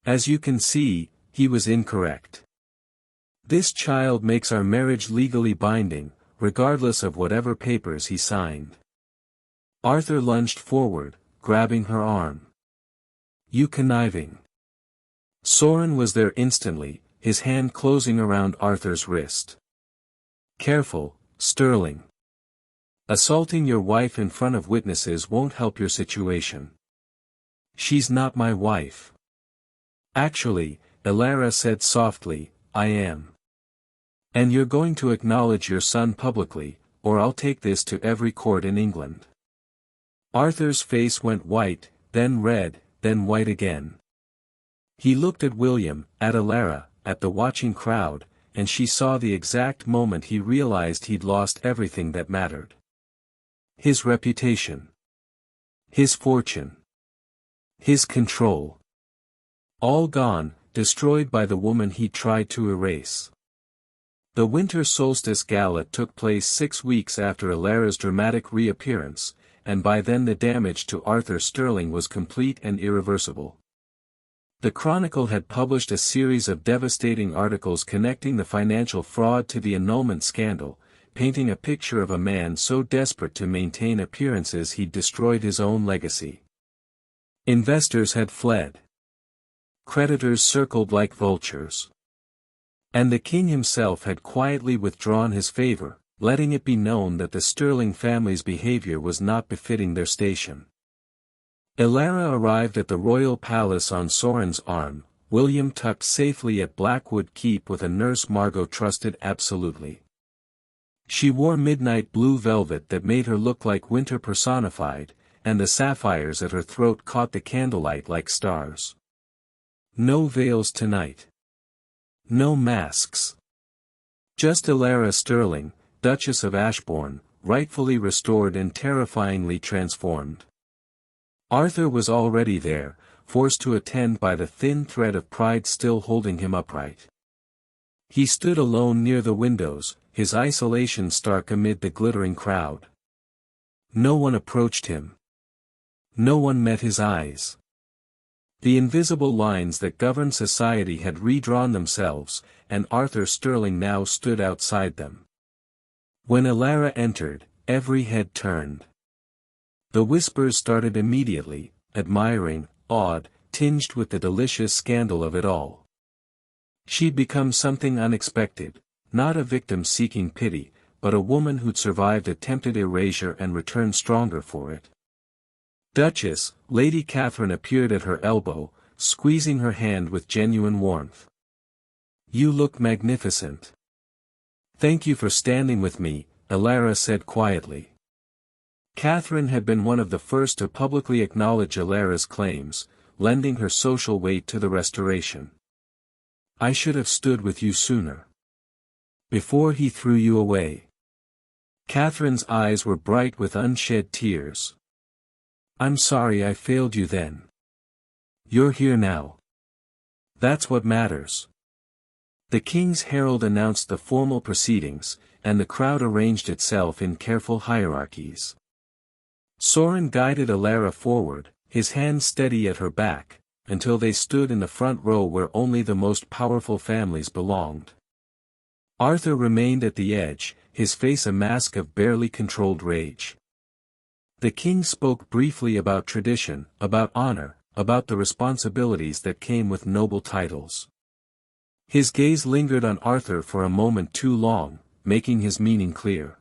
As you can see, he was incorrect. This child makes our marriage legally binding, regardless of whatever papers he signed." Arthur lunged forward, grabbing her arm. "You conniving." Soren was there instantly, his hand closing around Arthur's wrist. "Careful, Sterling. Assaulting your wife in front of witnesses won't help your situation." "She's not my wife." "Actually," Elara said softly, "I am. And you're going to acknowledge your son publicly, or I'll take this to every court in England." Arthur's face went white, then red, then white again. He looked at William, at Elara, at the watching crowd, and she saw the exact moment he realized he'd lost everything that mattered. His reputation. His fortune. His control. All gone, destroyed by the woman he tried to erase. The winter solstice gala took place 6 weeks after Elara's dramatic reappearance, and by then the damage to Arthur Sterling was complete and irreversible. The Chronicle had published a series of devastating articles connecting the financial fraud to the annulment scandal, painting a picture of a man so desperate to maintain appearances he'd destroyed his own legacy. Investors had fled. Creditors circled like vultures. And the king himself had quietly withdrawn his favor, letting it be known that the Sterling family's behavior was not befitting their station. Elara arrived at the royal palace on Soren's arm, William tucked safely at Blackwood Keep with a nurse Margot trusted absolutely. She wore midnight blue velvet that made her look like winter personified, and the sapphires at her throat caught the candlelight like stars. No veils tonight. No masks. Just Elara Sterling, Duchess of Ashbourne, rightfully restored and terrifyingly transformed. Arthur was already there, forced to attend by the thin thread of pride still holding him upright. He stood alone near the windows, his isolation stark amid the glittering crowd. No one approached him. No one met his eyes. The invisible lines that govern society had redrawn themselves, and Arthur Sterling now stood outside them. When Elara entered, every head turned. The whispers started immediately, admiring, awed, tinged with the delicious scandal of it all. She'd become something unexpected, not a victim seeking pity, but a woman who'd survived attempted erasure and returned stronger for it. Duchess, Lady Catherine appeared at her elbow, squeezing her hand with genuine warmth. "You look magnificent." "Thank you for standing with me," Elara said quietly. Catherine had been one of the first to publicly acknowledge Elara's claims, lending her social weight to the restoration. "I should have stood with you sooner. Before he threw you away." Catherine's eyes were bright with unshed tears. "I'm sorry I failed you then. You're here now. That's what matters. The king's herald announced the formal proceedings, and the crowd arranged itself in careful hierarchies. Soren guided Alara forward, his hand steady at her back, until they stood in the front row where only the most powerful families belonged. Arthur remained at the edge, his face a mask of barely controlled rage. The king spoke briefly about tradition, about honor, about the responsibilities that came with noble titles. His gaze lingered on Arthur for a moment too long, making his meaning clear.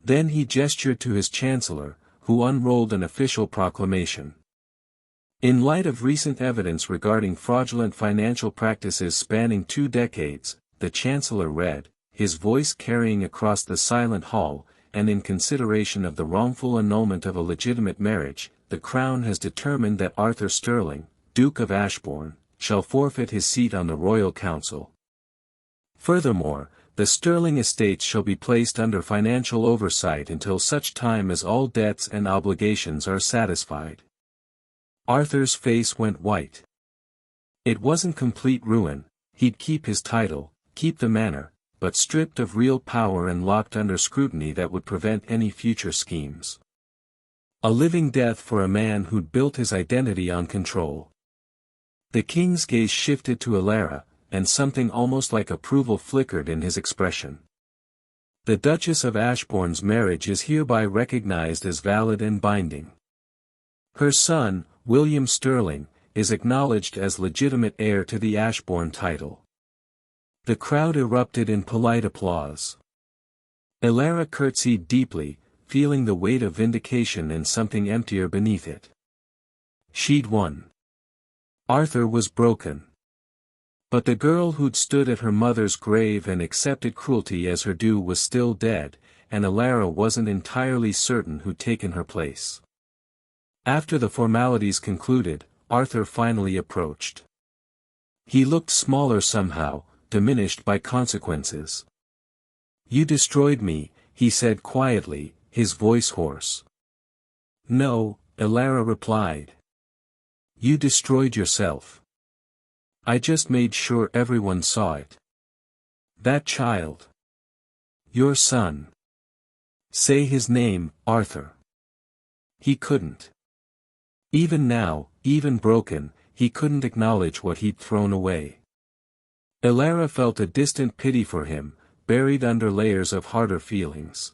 Then he gestured to his chancellor, who unrolled an official proclamation. In light of recent evidence regarding fraudulent financial practices spanning 2 decades, the chancellor read, his voice carrying across the silent hall, and in consideration of the wrongful annulment of a legitimate marriage, the Crown has determined that Arthur Sterling, Duke of Ashbourne, shall forfeit his seat on the Royal Council. Furthermore, the Sterling estates shall be placed under financial oversight until such time as all debts and obligations are satisfied. Arthur's face went white. It wasn't complete ruin, he'd keep his title, keep the manor, but stripped of real power and locked under scrutiny that would prevent any future schemes. A living death for a man who'd built his identity on control. The king's gaze shifted to Alara, and something almost like approval flickered in his expression. The Duchess of Ashbourne's marriage is hereby recognized as valid and binding. Her son, William Sterling, is acknowledged as legitimate heir to the Ashbourne title. The crowd erupted in polite applause. Alara curtsied deeply, feeling the weight of vindication and something emptier beneath it. She'd won. Arthur was broken. But the girl who'd stood at her mother's grave and accepted cruelty as her due was still dead, and Alara wasn't entirely certain who'd taken her place. After the formalities concluded, Arthur finally approached. He looked smaller somehow, diminished by consequences. "You destroyed me," he said quietly, his voice hoarse. "No," Alara replied. "You destroyed yourself. I just made sure everyone saw it. That child. Your son. Say his name, Arthur." He couldn't. Even now, even broken, he couldn't acknowledge what he'd thrown away. Alara felt a distant pity for him, buried under layers of harder feelings.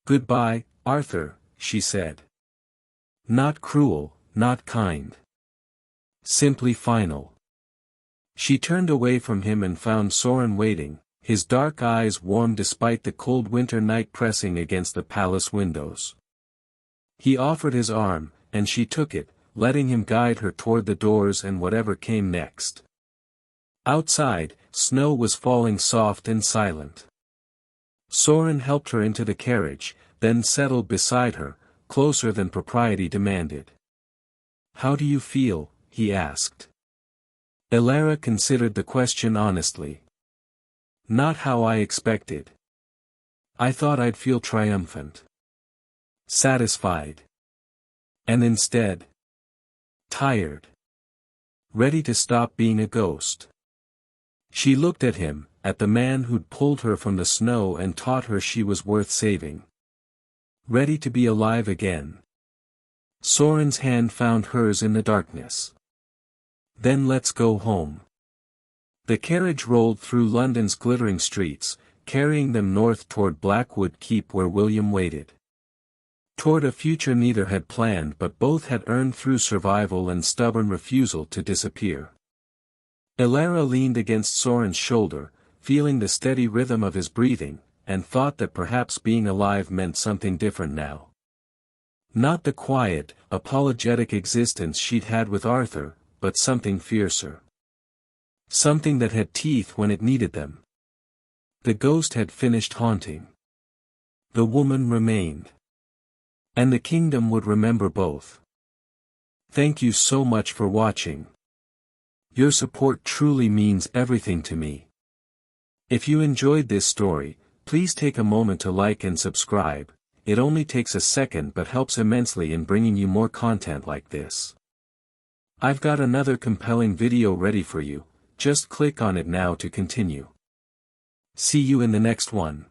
"Goodbye, Arthur," she said. Not cruel, not kind. Simply final. She turned away from him and found Soren waiting, his dark eyes warm despite the cold winter night pressing against the palace windows. He offered his arm, and she took it, letting him guide her toward the doors and whatever came next. Outside, snow was falling soft and silent. Soren helped her into the carriage, then settled beside her, closer than propriety demanded. "How do you feel?" he asked. Alara considered the question honestly. "Not how I expected. I thought I'd feel triumphant. Satisfied. And instead, tired. Ready to stop being a ghost." She looked at him, at the man who'd pulled her from the snow and taught her she was worth saving. Ready to be alive again. Soren's hand found hers in the darkness. "Then let's go home." The carriage rolled through London's glittering streets, carrying them north toward Blackwood Keep where William waited. Toward a future neither had planned but both had earned through survival and stubborn refusal to disappear. Alara leaned against Soren's shoulder, feeling the steady rhythm of his breathing, and thought that perhaps being alive meant something different now. Not the quiet, apologetic existence she'd had with Arthur, but something fiercer. Something that had teeth when it needed them. The ghost had finished haunting. The woman remained. And the kingdom would remember both. Thank you so much for watching. Your support truly means everything to me. If you enjoyed this story, please take a moment to like and subscribe. It only takes a second but helps immensely in bringing you more content like this. I've got another compelling video ready for you, just click on it now to continue. See you in the next one.